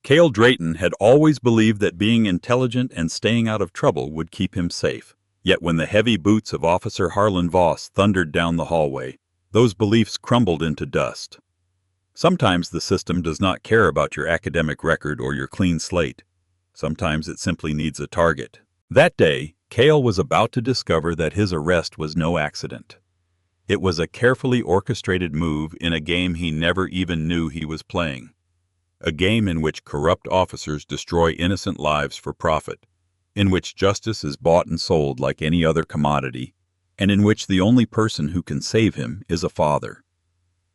Cale Drayton had always believed that being intelligent and staying out of trouble would keep him safe. Yet when the heavy boots of Officer Harlan Voss thundered down the hallway, those beliefs crumbled into dust. Sometimes the system does not care about your academic record or your clean slate. Sometimes it simply needs a target. That day, Cale was about to discover that his arrest was no accident. It was a carefully orchestrated move in a game he never even knew he was playing. A game in which corrupt officers destroy innocent lives for profit, in which justice is bought and sold like any other commodity, and in which the only person who can save him is a father.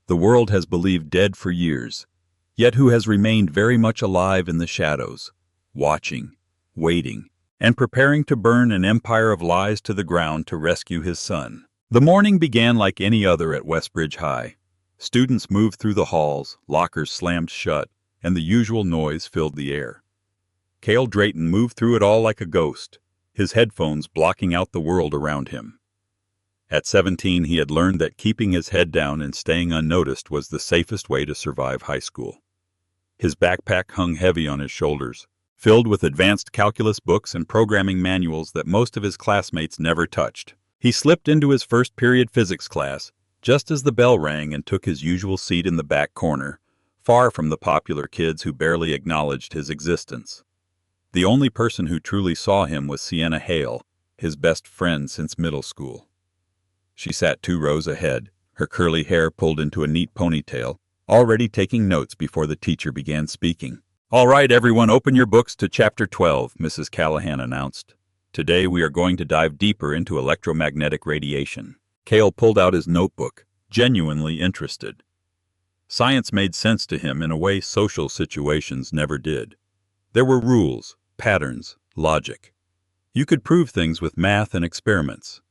The world has believed dead for years, yet who has remained very much alive in the shadows, watching, waiting, and preparing to burn an empire of lies to the ground to rescue his son. The morning began like any other at Westbridge High. Students moved through the halls, lockers slammed shut, and the usual noise filled the air. Cale Drayton moved through it all like a ghost, his headphones blocking out the world around him. At 17, he had learned that keeping his head down and staying unnoticed was the safest way to survive high school. His backpack hung heavy on his shoulders, filled with advanced calculus books and programming manuals that most of his classmates never touched. He slipped into his first period physics class, just as the bell rang, and took his usual seat in the back corner, far from the popular kids who barely acknowledged his existence. The only person who truly saw him was Sienna Hale, his best friend since middle school. She sat 2 rows ahead, her curly hair pulled into a neat ponytail, already taking notes before the teacher began speaking. "All right, everyone, open your books to Chapter 12, Mrs. Callahan announced. Today we are going to dive deeper into electromagnetic radiation." Cale pulled out his notebook, genuinely interested. Science made sense to him in a way social situations never did. There were rules, patterns, logic. You could prove things with math and experiments.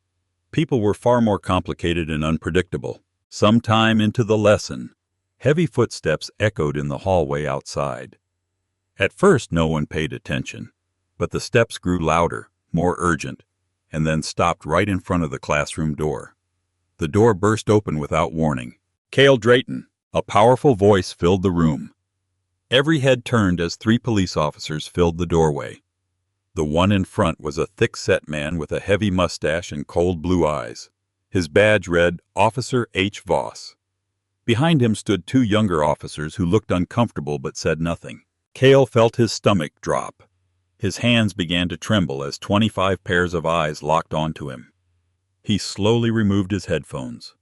People were far more complicated and unpredictable. Sometime into the lesson, heavy footsteps echoed in the hallway outside. At first no one paid attention, but the steps grew louder, more urgent, and then stopped right in front of the classroom door. The door burst open without warning. "Cale Drayton!" A powerful voice filled the room. Every head turned as 3 police officers filled the doorway. The one in front was a thick-set man with a heavy mustache and cold blue eyes. His badge read, Officer H. Voss. Behind him stood 2 younger officers who looked uncomfortable but said nothing. Cale felt his stomach drop. His hands began to tremble as 25 pairs of eyes locked onto him. He slowly removed his headphones.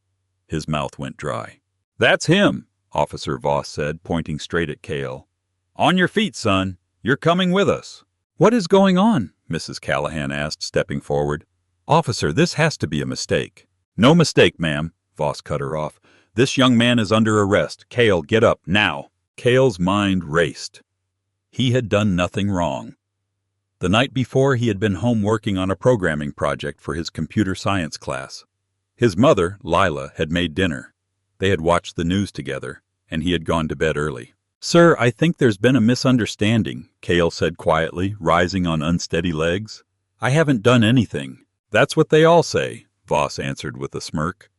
His mouth went dry. "That's him," Officer Voss said, pointing straight at Cale. "On your feet, son. You're coming with us." "What is going on?" Mrs. Callahan asked, stepping forward. "Officer, this has to be a mistake." "No mistake, ma'am," Voss cut her off. "This young man is under arrest. Cale, get up, now." Cale's mind raced. He had done nothing wrong. The night before, he had been home working on a programming project for his computer science class. His mother, Lila, had made dinner. They had watched the news together, and he had gone to bed early. "Sir, I think there's been a misunderstanding," Cale said quietly, rising on unsteady legs. "I haven't done anything." "That's what they all say," Voss answered with a smirk.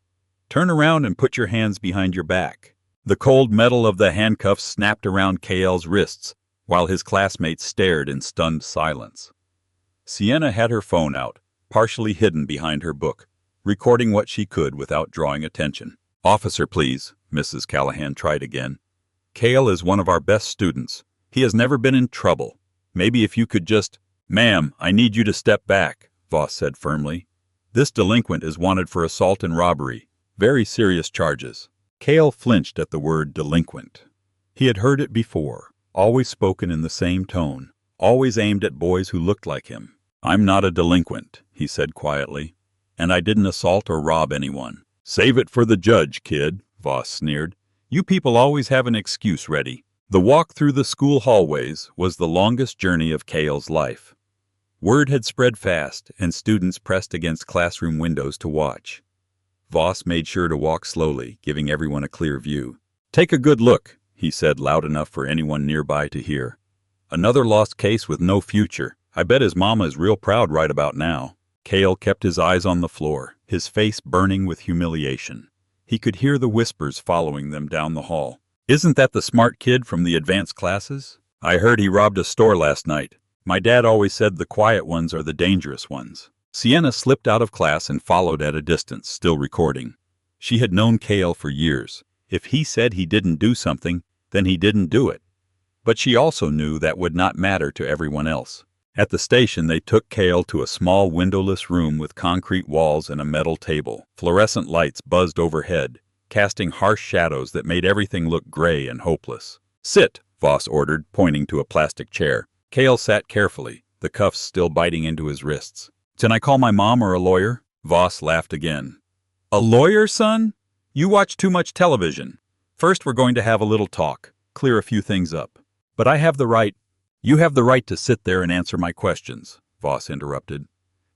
"Turn around and put your hands behind your back." The cold metal of the handcuffs snapped around Cale's wrists, while his classmates stared in stunned silence. Sienna had her phone out, partially hidden behind her book, recording what she could without drawing attention. "Officer, please," Mrs. Callahan tried again. "Cale is one of our best students. He has never been in trouble. Maybe if you could just—" "Ma'am, I need you to step back," Voss said firmly. "This delinquent is wanted for assault and robbery. Very serious charges." Cale flinched at the word delinquent. He had heard it before, always spoken in the same tone, always aimed at boys who looked like him. "I'm not a delinquent," he said quietly, "and I didn't assault or rob anyone." "Save it for the judge, kid," Voss sneered. "You people always have an excuse ready." The walk through the school hallways was the longest journey of Cale's life. Word had spread fast, and students pressed against classroom windows to watch. Voss made sure to walk slowly, giving everyone a clear view. "Take a good look," he said loud enough for anyone nearby to hear. "Another lost case with no future. I bet his mama is real proud right about now." Cale kept his eyes on the floor, his face burning with humiliation. He could hear the whispers following them down the hall. "Isn't that the smart kid from the advanced classes?" I heard he robbed a store last night. My dad always said the quiet ones are the dangerous ones. Sienna slipped out of class and followed at a distance, still recording. She had known Cale for years. If he said he didn't do something, then he didn't do it. But she also knew that would not matter to everyone else. At the station, they took Cale to a small windowless room with concrete walls and a metal table. Fluorescent lights buzzed overhead, casting harsh shadows that made everything look gray and hopeless. "Sit," Voss ordered, pointing to a plastic chair. Cale sat carefully, the cuffs still biting into his wrists. "Can I call my mom or a lawyer?" Voss laughed again. "A lawyer, son? You watch too much television. First, we're going to have a little talk, clear a few things up. But I have the right—" "You have the right to sit there and answer my questions," Voss interrupted.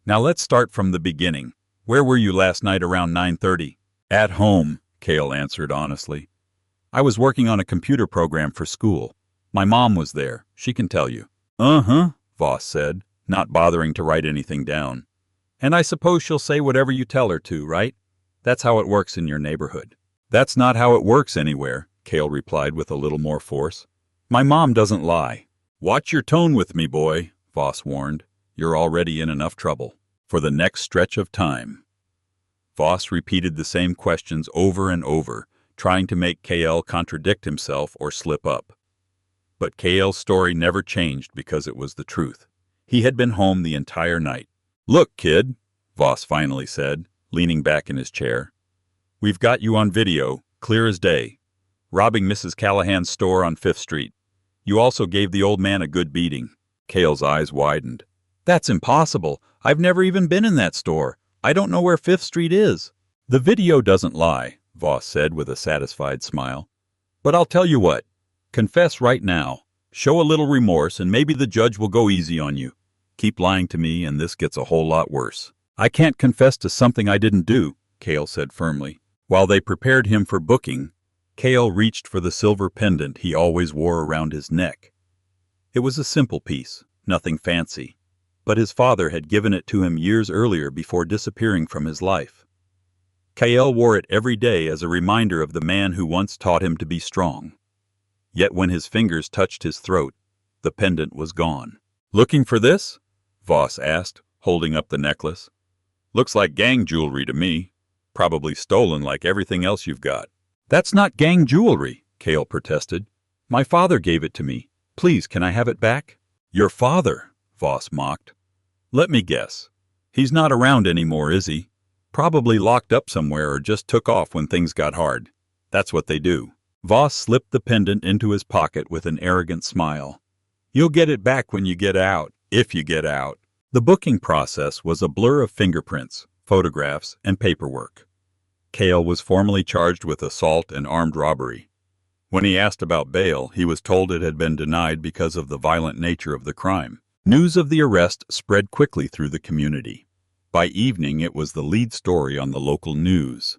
"Now let's start from the beginning. Where were you last night around 9:30? "At home," Cale answered honestly. "I was working on a computer program for school. My mom was there. She can tell you." "Uh-huh," Voss said, not bothering to write anything down. "And I suppose she'll say whatever you tell her to, right? That's how it works in your neighborhood." "That's not how it works anywhere," Cale replied with a little more force. "My mom doesn't lie." "Watch your tone with me, boy," Voss warned. "You're already in enough trouble. For the next stretch of time." Voss repeated the same questions over and over, trying to make Cale contradict himself or slip up. But Cale's story never changed because it was the truth. He had been home the entire night. "Look, kid," Voss finally said, leaning back in his chair. "We've got you on video, clear as day, robbing Mrs. Callahan's store on 5th Street. You also gave the old man a good beating." Cale's eyes widened. "That's impossible. I've never even been in that store. I don't know where 5th Street is." "The video doesn't lie," Voss said with a satisfied smile. "But I'll tell you what. Confess right now. Show a little remorse and maybe the judge will go easy on you. Keep lying to me and this gets a whole lot worse." "I can't confess to something I didn't do," Cale said firmly. While they prepared him for booking, Cale reached for the silver pendant he always wore around his neck. It was a simple piece, nothing fancy, but his father had given it to him years earlier before disappearing from his life. Cale wore it every day as a reminder of the man who once taught him to be strong. Yet when his fingers touched his throat, the pendant was gone. "Looking for this?" Voss asked, holding up the necklace. "Looks like gang jewelry to me. Probably stolen like everything else you've got." "That's not gang jewelry," Cale protested. "My father gave it to me. Please, can I have it back?" "Your father?" Voss mocked. "Let me guess. He's not around anymore, is he? Probably locked up somewhere or just took off when things got hard. That's what they do." Voss slipped the pendant into his pocket with an arrogant smile. "You'll get it back when you get out, if you get out." The booking process was a blur of fingerprints, photographs, and paperwork. Cale was formally charged with assault and armed robbery. When he asked about bail, he was told it had been denied because of the violent nature of the crime. News of the arrest spread quickly through the community. By evening, it was the lead story on the local news.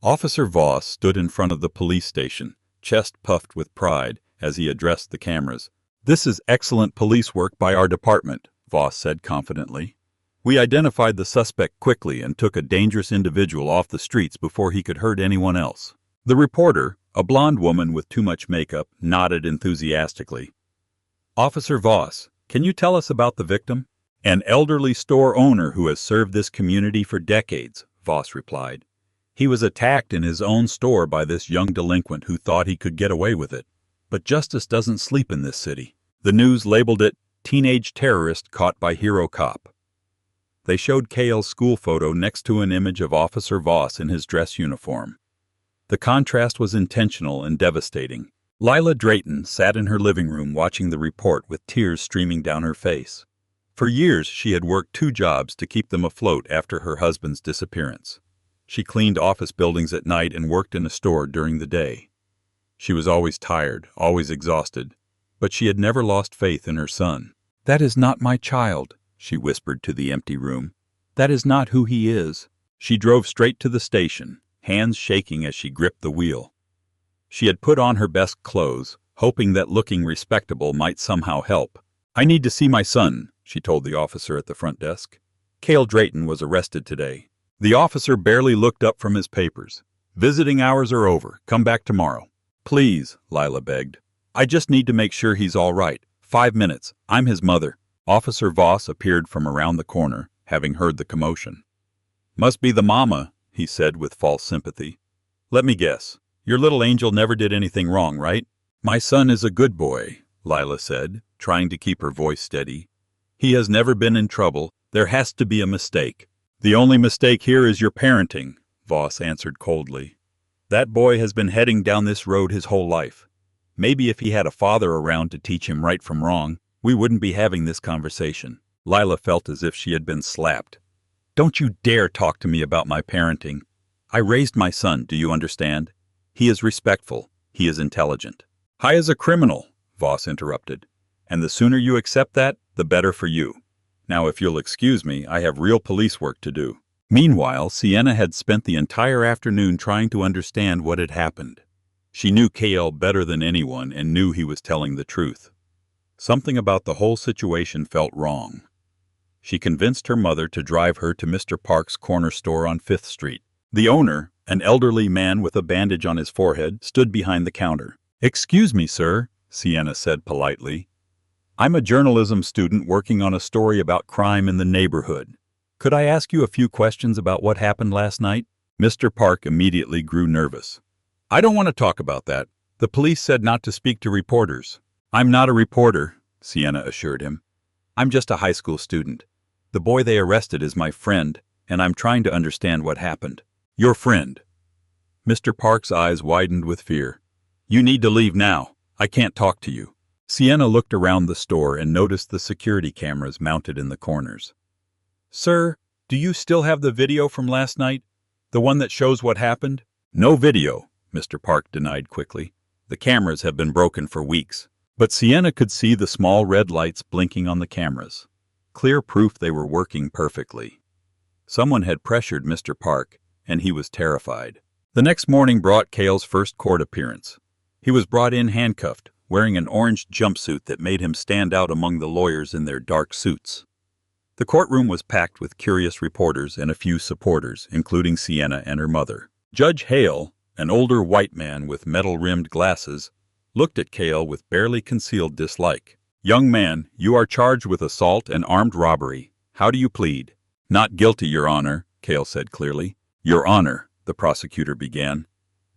Officer Voss stood in front of the police station, chest puffed with pride, as he addressed the cameras. "This is excellent police work by our department," Voss said confidently. "We identified the suspect quickly and took a dangerous individual off the streets before he could hurt anyone else." The reporter, a blonde woman with too much makeup, nodded enthusiastically. "Officer Voss, can you tell us about the victim?" "An elderly store owner who has served this community for decades," Voss replied. "He was attacked in his own store by this young delinquent who thought he could get away with it. But justice doesn't sleep in this city." The news labeled it, "Teenage Terrorist Caught by Hero Cop." They showed Cale's school photo next to an image of Officer Voss in his dress uniform. The contrast was intentional and devastating. Lila Drayton sat in her living room watching the report with tears streaming down her face. For years, she had worked 2 jobs to keep them afloat after her husband's disappearance. She cleaned office buildings at night and worked in a store during the day. She was always tired, always exhausted, but she had never lost faith in her son. "That is not my child," she whispered to the empty room. "That is not who he is." She drove straight to the station, hands shaking as she gripped the wheel. She had put on her best clothes, hoping that looking respectable might somehow help. "I need to see my son," she told the officer at the front desk. "Cale Drayton was arrested today." The officer barely looked up from his papers. "Visiting hours are over. Come back tomorrow." "Please," Lila begged. I just need to make sure he's all right. 5 minutes. I'm his mother. Officer Voss appeared from around the corner, having heard the commotion. Must be the mama, he said with false sympathy. Let me guess. Your little angel never did anything wrong, right? My son is a good boy, Lila said, trying to keep her voice steady. He has never been in trouble. There has to be a mistake. The only mistake here is your parenting, Voss answered coldly. That boy has been heading down this road his whole life. Maybe if he had a father around to teach him right from wrong, we wouldn't be having this conversation. Lila felt as if she had been slapped. Don't you dare talk to me about my parenting. I raised my son, do you understand? He is respectful. He is intelligent. High as a criminal, Voss interrupted. And the sooner you accept that, the better for you. Now, if you'll excuse me, I have real police work to do. Meanwhile, Sienna had spent the entire afternoon trying to understand what had happened. She knew K.L. better than anyone and knew he was telling the truth. Something about the whole situation felt wrong. She convinced her mother to drive her to Mr. Park's corner store on 5th Street. The owner, an elderly man with a bandage on his forehead, stood behind the counter. Excuse me, sir, Sienna said politely. I'm a journalism student working on a story about crime in the neighborhood. Could I ask you a few questions about what happened last night? Mr. Park immediately grew nervous. I don't want to talk about that. The police said not to speak to reporters. I'm not a reporter, Sienna assured him. I'm just a high school student. The boy they arrested is my friend, and I'm trying to understand what happened. Your friend. Mr. Park's eyes widened with fear. You need to leave now. I can't talk to you. Sienna looked around the store and noticed the security cameras mounted in the corners. Sir, do you still have the video from last night? The one that shows what happened? No video, Mr. Park denied quickly. The cameras have been broken for weeks. But Sienna could see the small red lights blinking on the cameras. Clear proof they were working perfectly. Someone had pressured Mr. Park, and he was terrified. The next morning brought Cale's first court appearance. He was brought in handcuffed, wearing an orange jumpsuit that made him stand out among the lawyers in their dark suits. The courtroom was packed with curious reporters and a few supporters, including Sienna and her mother. Judge Hale, an older white man with metal-rimmed glasses, looked at Cale with barely concealed dislike. Young man, you are charged with assault and armed robbery. How do you plead? Not guilty, Your Honor, Cale said clearly. Your Honor, the prosecutor began.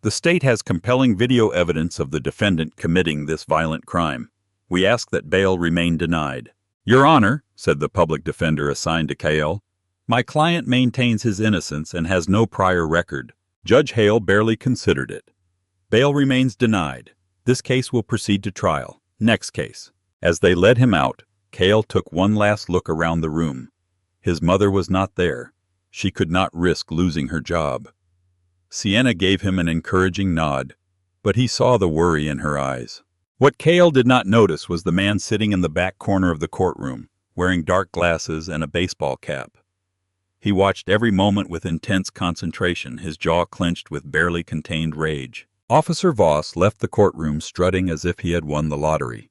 The state has compelling video evidence of the defendant committing this violent crime. We ask that bail remain denied. Your Honor, said the public defender assigned to Cale, my client maintains his innocence and has no prior record. Judge Hale barely considered it. Bail remains denied. This case will proceed to trial. Next case. As they led him out, Cale took one last look around the room. His mother was not there. She could not risk losing her job. Sienna gave him an encouraging nod, but he saw the worry in her eyes. What Cale did not notice was the man sitting in the back corner of the courtroom, wearing dark glasses and a baseball cap. He watched every moment with intense concentration, his jaw clenched with barely contained rage. Officer Voss left the courtroom strutting as if he had won the lottery.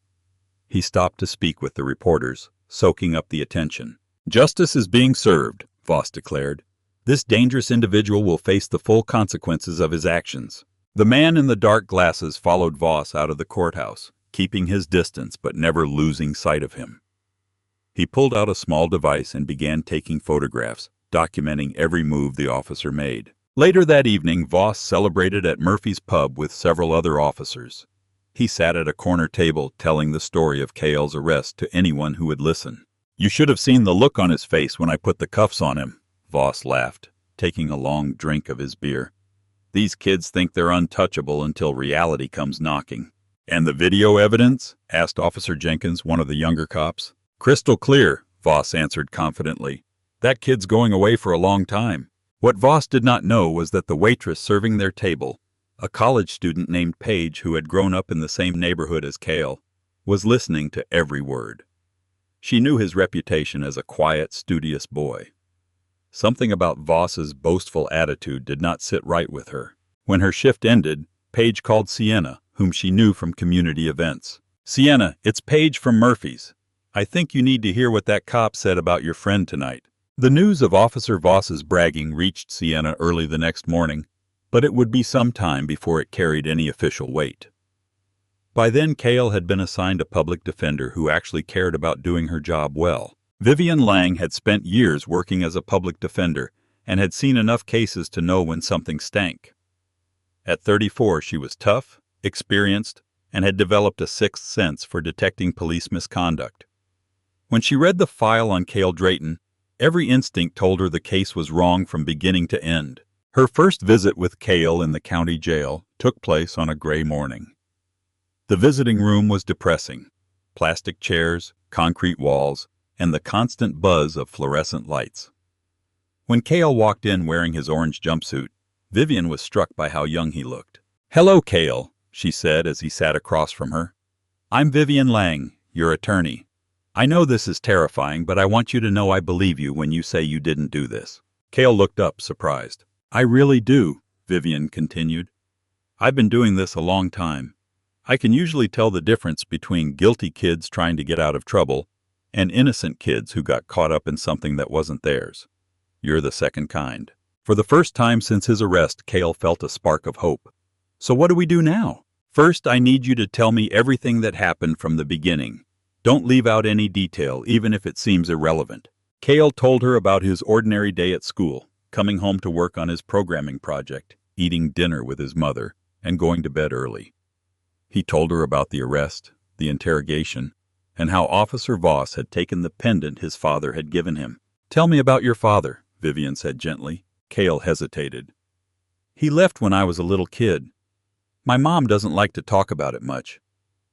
He stopped to speak with the reporters, soaking up the attention. Justice is being served, Voss declared. This dangerous individual will face the full consequences of his actions. The man in the dark glasses followed Voss out of the courthouse, keeping his distance but never losing sight of him. He pulled out a small device and began taking photographs, documenting every move the officer made. Later that evening, Voss celebrated at Murphy's pub with several other officers. He sat at a corner table telling the story of Cale's arrest to anyone who would listen. You should have seen the look on his face when I put the cuffs on him, Voss laughed, taking a long drink of his beer. These kids think they're untouchable until reality comes knocking. And the video evidence? Asked Officer Jenkins, one of the younger cops. Crystal clear, Voss answered confidently. That kid's going away for a long time. What Voss did not know was that the waitress serving their table, a college student named Paige who had grown up in the same neighborhood as Cale, was listening to every word. She knew his reputation as a quiet, studious boy. Something about Voss's boastful attitude did not sit right with her. When her shift ended, Paige called Sienna, whom she knew from community events. Sienna, it's Paige from Murphy's. I think you need to hear what that cop said about your friend tonight. The news of Officer Voss's bragging reached Sienna early the next morning, but it would be some time before it carried any official weight. By then, Cale had been assigned a public defender who actually cared about doing her job well. Vivian Lang had spent years working as a public defender and had seen enough cases to know when something stank. At 34, she was tough, experienced, and had developed a sixth sense for detecting police misconduct. When she read the file on Cale Drayton, every instinct told her the case was wrong from beginning to end. Her first visit with Cale in the county jail took place on a gray morning. The visiting room was depressing. Plastic chairs, concrete walls, and the constant buzz of fluorescent lights. When Cale walked in wearing his orange jumpsuit, Vivian was struck by how young he looked. "Hello, Cale," she said as he sat across from her. "I'm Vivian Lang, your attorney. I know this is terrifying, but I want you to know I believe you when you say you didn't do this." Cale looked up, surprised. "I really do," Vivian continued. "I've been doing this a long time. I can usually tell the difference between guilty kids trying to get out of trouble and innocent kids who got caught up in something that wasn't theirs. You're the second kind." For the first time since his arrest, Cale felt a spark of hope. "So what do we do now?" "First, I need you to tell me everything that happened from the beginning. Don't leave out any detail, even if it seems irrelevant." Cale told her about his ordinary day at school, coming home to work on his programming project, eating dinner with his mother, and going to bed early. He told her about the arrest, the interrogation, and how Officer Voss had taken the pendant his father had given him. "Tell me about your father," Vivian said gently. Cale hesitated. "He left when I was a little kid. My mom doesn't like to talk about it much.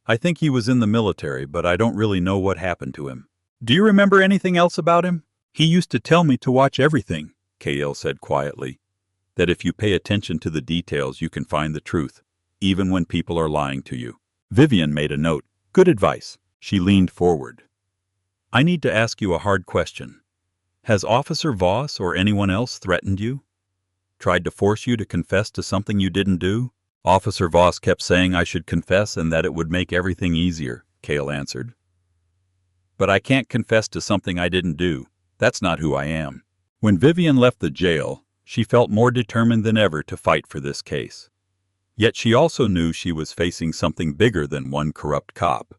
I think he was in the military, but I don't really know what happened to him." "Do you remember anything else about him?" "He used to tell me to watch everything," Cale said quietly. "That if you pay attention to the details, you can find the truth, even when people are lying to you." Vivian made a note. "Good advice." She leaned forward. "I need to ask you a hard question. Has Officer Voss or anyone else threatened you? Tried to force you to confess to something you didn't do?" "Officer Voss kept saying I should confess and that it would make everything easier," Cale answered. "But I can't confess to something I didn't do. That's not who I am." When Vivian left the jail, she felt more determined than ever to fight for this case. Yet she also knew she was facing something bigger than one corrupt cop.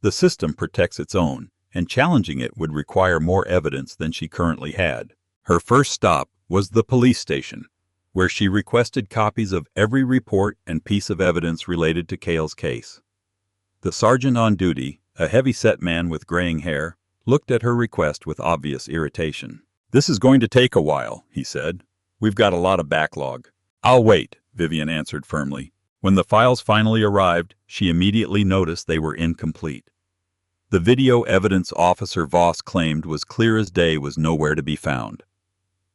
The system protects its own, and challenging it would require more evidence than she currently had. Her first stop was the police station, where she requested copies of every report and piece of evidence related to Cale's case. The sergeant on duty, a heavy-set man with graying hair, looked at her request with obvious irritation. "This is going to take a while," he said. "We've got a lot of backlog." "I'll wait," Vivian answered firmly. When the files finally arrived, she immediately noticed they were incomplete. The video evidence Officer Voss claimed was clear as day was nowhere to be found.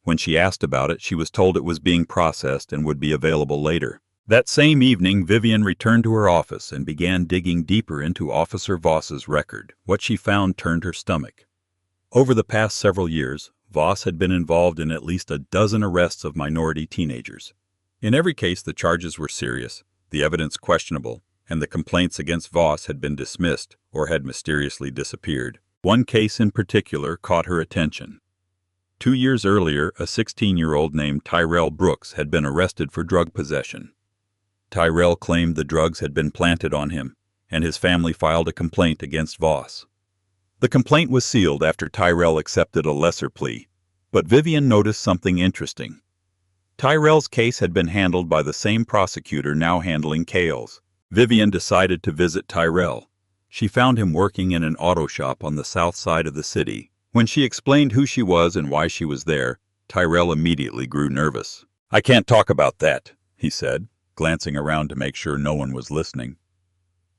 When she asked about it, she was told it was being processed and would be available later. That same evening, Vivian returned to her office and began digging deeper into Officer Voss's record. What she found turned her stomach. Over the past several years, Voss had been involved in at least a dozen arrests of minority teenagers. In every case, the charges were serious, the evidence questionable, and the complaints against Voss had been dismissed or had mysteriously disappeared. One case in particular caught her attention. 2 years earlier, a 16-year-old named Tyrell Brooks had been arrested for drug possession. Tyrell claimed the drugs had been planted on him, and his family filed a complaint against Voss. The complaint was sealed after Tyrell accepted a lesser plea, but Vivian noticed something interesting. Tyrell's case had been handled by the same prosecutor now handling Cale's. Vivian decided to visit Tyrell. She found him working in an auto shop on the south side of the city. When she explained who she was and why she was there, Tyrell immediately grew nervous. "I can't talk about that," he said, glancing around to make sure no one was listening.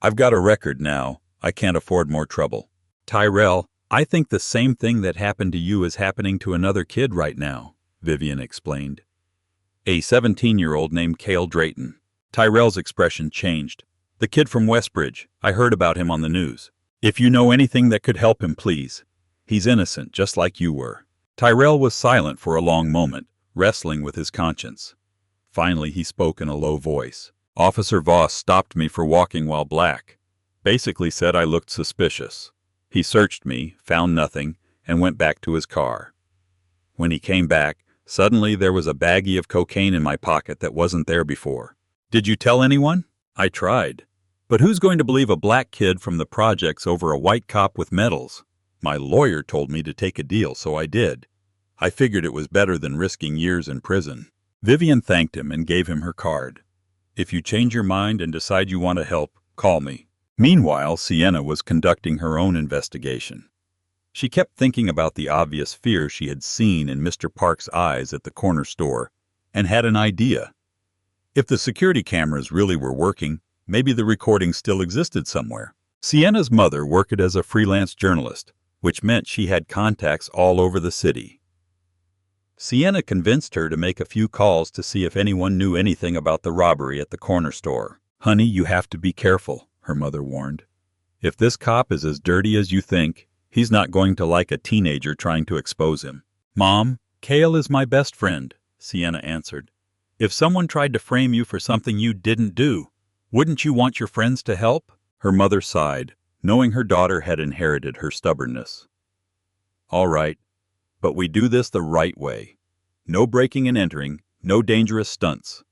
"I've got a record now. I can't afford more trouble." "Tyrell, I think the same thing that happened to you is happening to another kid right now," Vivian explained. "A 17-year-old named Cale Drayton." Tyrell's expression changed. "The kid from Westbridge. I heard about him on the news. If you know anything that could help him, please. He's innocent, just like you were." Tyrell was silent for a long moment, wrestling with his conscience. Finally, he spoke in a low voice. "Officer Voss stopped me for walking while black. Basically said I looked suspicious. He searched me, found nothing, and went back to his car. When he came back, suddenly there was a baggie of cocaine in my pocket that wasn't there before. Did you tell anyone?" "I tried. But who's going to believe a black kid from the projects over a white cop with medals? My lawyer told me to take a deal, so I did. I figured it was better than risking years in prison. Vivian thanked him and gave him her card. If you change your mind and decide you want to help, call me. Meanwhile, Sienna was conducting her own investigation. She kept thinking about the obvious fear she had seen in Mr. Park's eyes at the corner store, and had an idea. If the security cameras really were working, maybe the recording still existed somewhere. Sienna's mother worked as a freelance journalist, which meant she had contacts all over the city. Sienna convinced her to make a few calls to see if anyone knew anything about the robbery at the corner store. "Honey, you have to be careful," her mother warned. "If this cop is as dirty as you think, he's not going to like a teenager trying to expose him." "Mom, Cale is my best friend," Sienna answered. "If someone tried to frame you for something you didn't do, wouldn't you want your friends to help?" Her mother sighed, knowing her daughter had inherited her stubbornness. "All right, but we do this the right way. No breaking and entering, no dangerous stunts.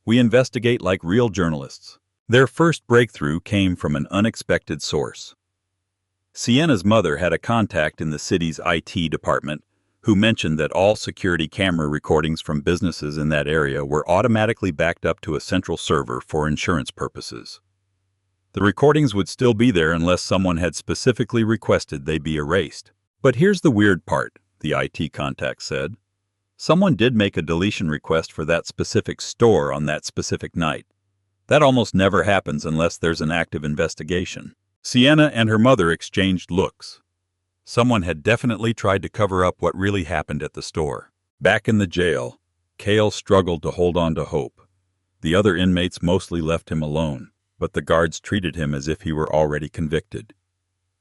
We investigate like real journalists." Their first breakthrough came from an unexpected source. Sienna's mother had a contact in the city's IT department who mentioned that all security camera recordings from businesses in that area were automatically backed up to a central server for insurance purposes. The recordings would still be there unless someone had specifically requested they be erased. But here's the weird part, the IT contact said. Someone did make a deletion request for that specific store on that specific night. That almost never happens unless there's an active investigation. Sienna and her mother exchanged looks. Someone had definitely tried to cover up what really happened at the store. Back in the jail, Cale struggled to hold on to hope. The other inmates mostly left him alone, but the guards treated him as if he were already convicted.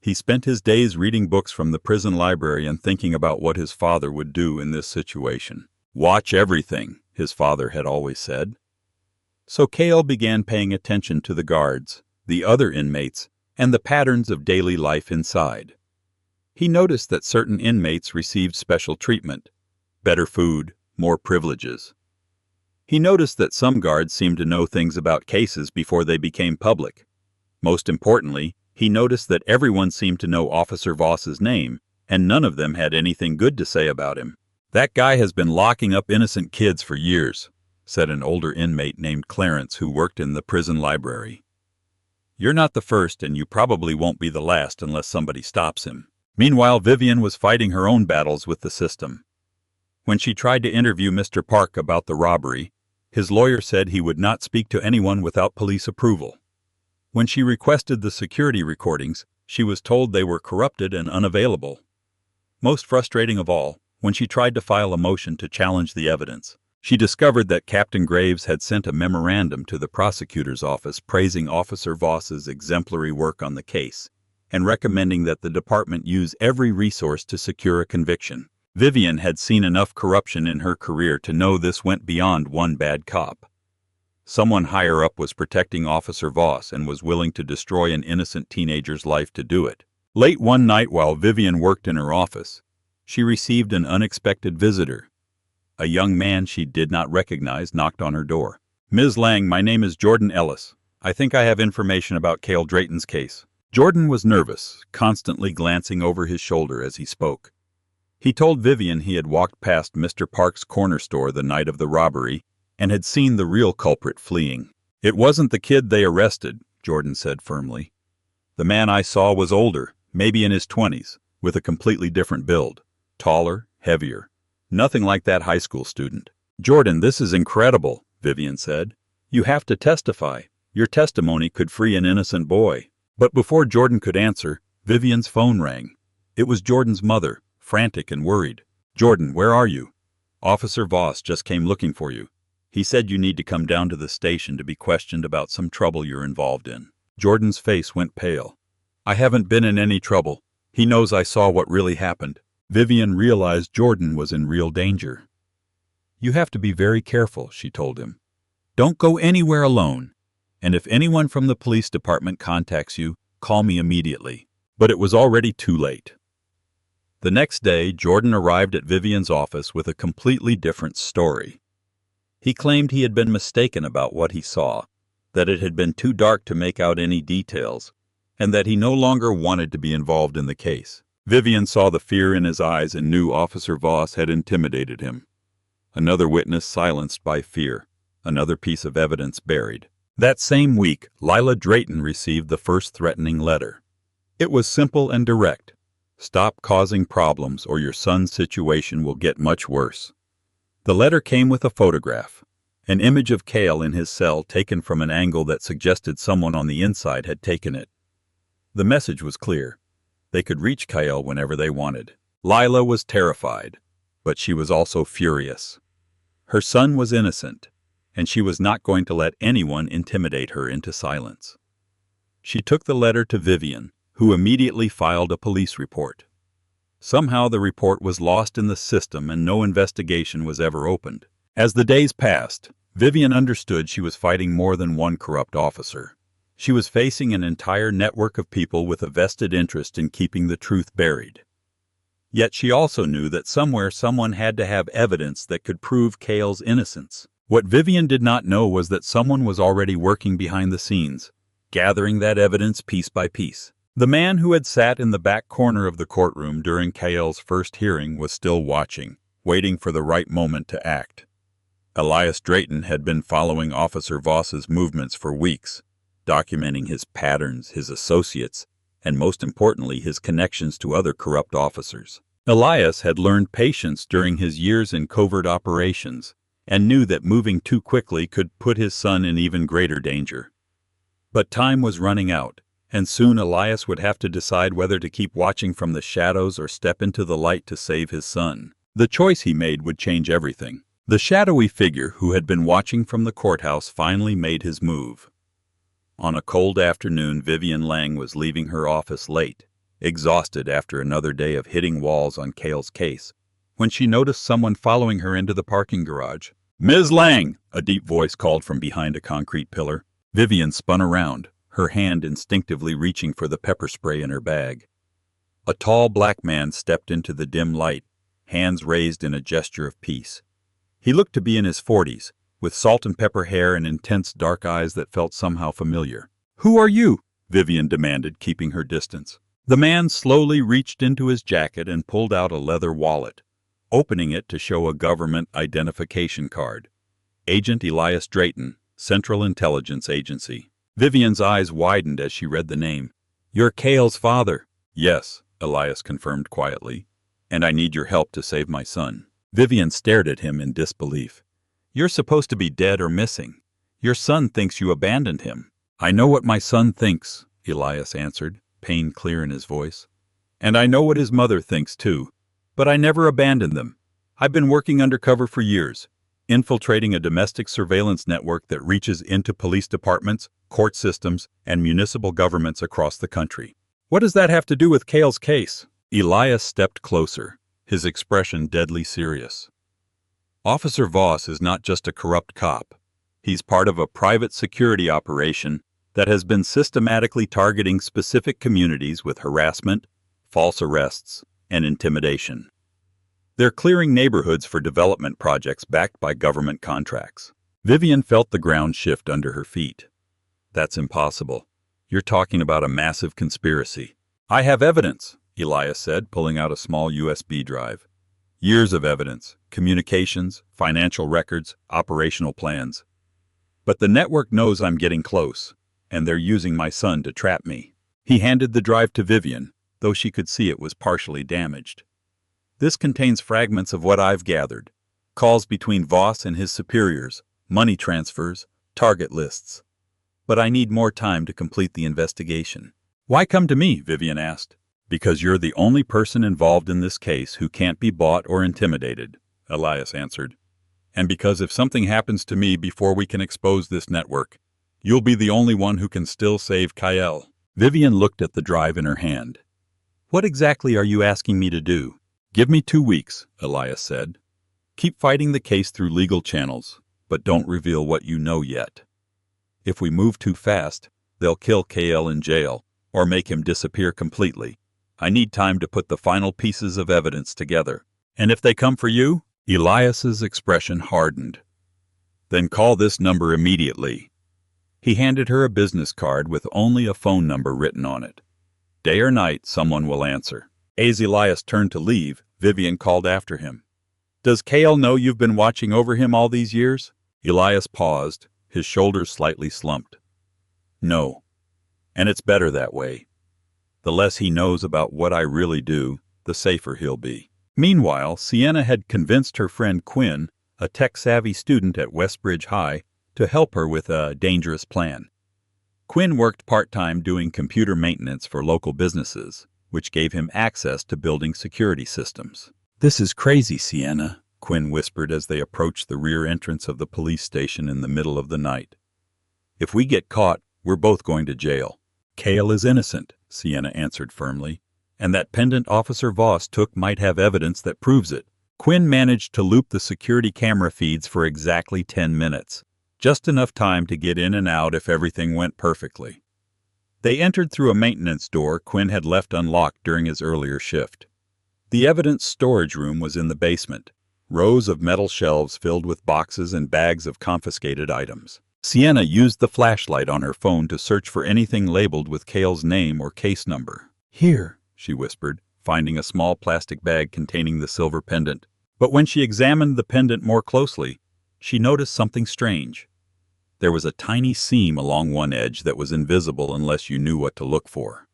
He spent his days reading books from the prison library and thinking about what his father would do in this situation. "Watch everything," his father had always said. So Cale began paying attention to the guards, the other inmates, and the patterns of daily life inside. He noticed that certain inmates received special treatment, better food, more privileges. He noticed that some guards seemed to know things about cases before they became public. Most importantly, he noticed that everyone seemed to know Officer Voss's name, and none of them had anything good to say about him. "That guy has been locking up innocent kids for years," said an older inmate named Clarence who worked in the prison library. "You're not the first, and you probably won't be the last unless somebody stops him." Meanwhile, Vivian was fighting her own battles with the system. When she tried to interview Mr. Park about the robbery, his lawyer said he would not speak to anyone without police approval. When she requested the security recordings, she was told they were corrupted and unavailable. Most frustrating of all, when she tried to file a motion to challenge the evidence, she discovered that Captain Graves had sent a memorandum to the prosecutor's office praising Officer Voss's exemplary work on the case and recommending that the department use every resource to secure a conviction. Vivian had seen enough corruption in her career to know this went beyond one bad cop. Someone higher up was protecting Officer Voss and was willing to destroy an innocent teenager's life to do it. Late one night while Vivian worked in her office, she received an unexpected visitor. A young man she did not recognize knocked on her door. "Ms. Lang, my name is Jordan Ellis. I think I have information about Cale Drayton's case." Jordan was nervous, constantly glancing over his shoulder as he spoke. He told Vivian he had walked past Mr. Park's corner store the night of the robbery and had seen the real culprit fleeing. "It wasn't the kid they arrested," Jordan said firmly. "The man I saw was older, maybe in his 20s, with a completely different build. Taller, heavier. Nothing like that high school student." "Jordan, this is incredible," Vivian said. "You have to testify. Your testimony could free an innocent boy." But before Jordan could answer, Vivian's phone rang. It was Jordan's mother, frantic and worried. "Jordan, where are you? Officer Voss just came looking for you. He said you need to come down to the station to be questioned about some trouble you're involved in." Jordan's face went pale. "I haven't been in any trouble. He knows I saw what really happened." Vivian realized Jordan was in real danger. "You have to be very careful," she told him. "Don't go anywhere alone. And if anyone from the police department contacts you, call me immediately." But it was already too late. The next day, Jordan arrived at Vivian's office with a completely different story. He claimed he had been mistaken about what he saw. that it had been too dark to make out any details, and that he no longer wanted to be involved in the case. Vivian saw the fear in his eyes and knew Officer Voss had intimidated him. Another witness silenced by fear, another piece of evidence buried. That same week, Lila Drayton received the first threatening letter. It was simple and direct. Stop causing problems or your son's situation will get much worse. The letter came with a photograph, an image of Cale in his cell taken from an angle that suggested someone on the inside had taken it. The message was clear. They could reach Cale whenever they wanted. Lila was terrified, but she was also furious. Her son was innocent, and she was not going to let anyone intimidate her into silence. She took the letter to Vivian, who immediately filed a police report. Somehow the report was lost in the system and no investigation was ever opened. As the days passed, Vivian understood she was fighting more than one corrupt officer. She was facing an entire network of people with a vested interest in keeping the truth buried. Yet she also knew that somewhere someone had to have evidence that could prove Cale's innocence. What Vivian did not know was that someone was already working behind the scenes, gathering that evidence piece by piece. The man who had sat in the back corner of the courtroom during Cale's first hearing was still watching, waiting for the right moment to act. Elias Drayton had been following Officer Voss's movements for weeks, documenting his patterns, his associates, and most importantly, his connections to other corrupt officers. Elias had learned patience during his years in covert operations and knew that moving too quickly could put his son in even greater danger. But time was running out, and soon Elias would have to decide whether to keep watching from the shadows or step into the light to save his son. The choice he made would change everything. The shadowy figure who had been watching from the courthouse finally made his move. On a cold afternoon, Vivian Lang was leaving her office late, exhausted after another day of hitting walls on Cale's case, when she noticed someone following her into the parking garage. "Ms. Lang!" a deep voice called from behind a concrete pillar. Vivian spun around, her hand instinctively reaching for the pepper spray in her bag. A tall black man stepped into the dim light, hands raised in a gesture of peace. He looked to be in his 40s, with salt and pepper hair and intense dark eyes that felt somehow familiar. "Who are you?" Vivian demanded, keeping her distance. The man slowly reached into his jacket and pulled out a leather wallet, opening it to show a government identification card. Agent Elias Drayton, Central Intelligence Agency. Vivian's eyes widened as she read the name. "You're Cale's father." "Yes," Elias confirmed quietly, "and I need your help to save my son." Vivian stared at him in disbelief. "You're supposed to be dead or missing. Your son thinks you abandoned him." "I know what my son thinks," Elias answered, pain clear in his voice. "And I know what his mother thinks too. But I never abandoned them. I've been working undercover for years, infiltrating a domestic surveillance network that reaches into police departments, court systems, and municipal governments across the country." "What does that have to do with Cale's case?" Elias stepped closer, his expression deadly serious. "Officer Voss is not just a corrupt cop. He's part of a private security operation that has been systematically targeting specific communities with harassment, false arrests, and intimidation. They're clearing neighborhoods for development projects backed by government contracts." Vivian felt the ground shift under her feet. "That's impossible. You're talking about a massive conspiracy." "I have evidence," Elias said, pulling out a small USB drive. "Years of evidence, communications, financial records, operational plans. But the network knows I'm getting close, and they're using my son to trap me." He handed the drive to Vivian, though she could see it was partially damaged. "This contains fragments of what I've gathered. Calls between Voss and his superiors, money transfers, target lists. But I need more time to complete the investigation." "Why come to me?" Vivian asked. "Because you're the only person involved in this case who can't be bought or intimidated," Elias answered. "And because if something happens to me before we can expose this network, you'll be the only one who can still save Cale." Vivian looked at the drive in her hand. "What exactly are you asking me to do?" "Give me 2 weeks," Elias said. "Keep fighting the case through legal channels, but don't reveal what you know yet. If we move too fast, they'll kill Cale in jail or make him disappear completely. I need time to put the final pieces of evidence together." "And if they come for you?" Elias's expression hardened. "Then call this number immediately." He handed her a business card with only a phone number written on it. Day or night, someone will answer. As Elias turned to leave, Vivian called after him. Does Cale know you've been watching over him all these years? Elias paused, his shoulders slightly slumped. No. And it's better that way. The less he knows about what I really do, the safer he'll be. Meanwhile, Sienna had convinced her friend Quinn, a tech-savvy student at Westbridge High, to help her with a dangerous plan. Quinn worked part-time doing computer maintenance for local businesses, which gave him access to building security systems. This is crazy, Sienna, Quinn whispered as they approached the rear entrance of the police station in the middle of the night. If we get caught, we're both going to jail. Cale is innocent, Sienna answered firmly, and that pendant Officer Voss took might have evidence that proves it. Quinn managed to loop the security camera feeds for exactly 10 minutes, just enough time to get in and out if everything went perfectly. They entered through a maintenance door Quinn had left unlocked during his earlier shift. The evidence storage room was in the basement, rows of metal shelves filled with boxes and bags of confiscated items. Sienna used the flashlight on her phone to search for anything labeled with Cale's name or case number. Here, she whispered, finding a small plastic bag containing the silver pendant. But when she examined the pendant more closely, she noticed something strange. There was a tiny seam along one edge that was invisible unless you knew what to look for.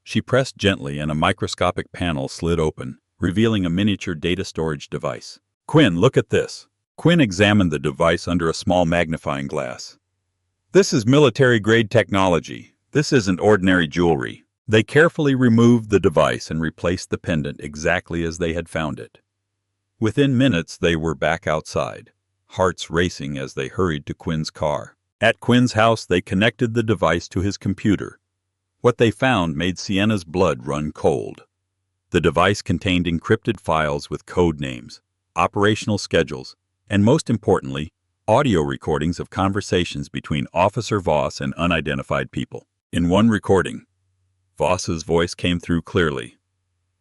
She pressed gently and a microscopic panel slid open, revealing a miniature data storage device. Quinn, look at this. Quinn examined the device under a small magnifying glass. This is military-grade technology. This isn't ordinary jewelry. They carefully removed the device and replaced the pendant exactly as they had found it. Within minutes, they were back outside, hearts racing as they hurried to Quinn's car. At Quinn's house, they connected the device to his computer. What they found made Sienna's blood run cold. The device contained encrypted files with code names, operational schedules, and most importantly, audio recordings of conversations between Officer Voss and unidentified people. In one recording, Voss's voice came through clearly.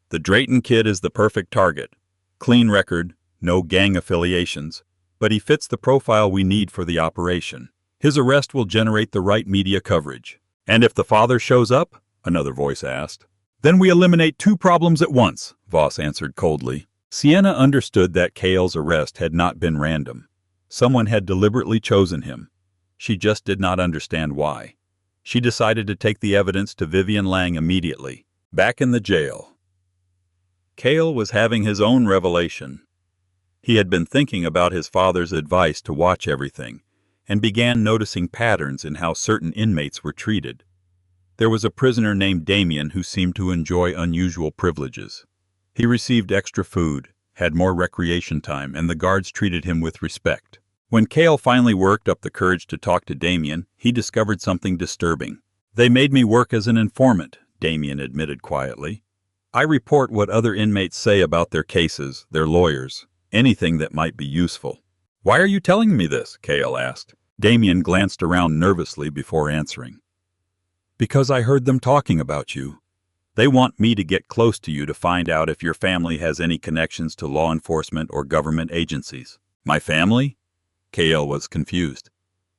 The Drayton kid is the perfect target. Clean record, no gang affiliations, but he fits the profile we need for the operation. His arrest will generate the right media coverage. And if the father shows up? Another voice asked. Then we eliminate two problems at once, Voss answered coldly. Sienna understood that Cale's arrest had not been random. Someone had deliberately chosen him. She just did not understand why. She decided to take the evidence to Vivian Lang immediately. Back in the jail, Cale was having his own revelation. He had been thinking about his father's advice to watch everything, and began noticing patterns in how certain inmates were treated. There was a prisoner named Damien who seemed to enjoy unusual privileges. He received extra food, had more recreation time, and the guards treated him with respect. When Cale finally worked up the courage to talk to Damien, he discovered something disturbing. They made me work as an informant, Damien admitted quietly. I report what other inmates say about their cases, their lawyers, anything that might be useful. Why are you telling me this? Cale asked. Damien glanced around nervously before answering. Because I heard them talking about you. They want me to get close to you to find out if your family has any connections to law enforcement or government agencies. My family? Cale was confused.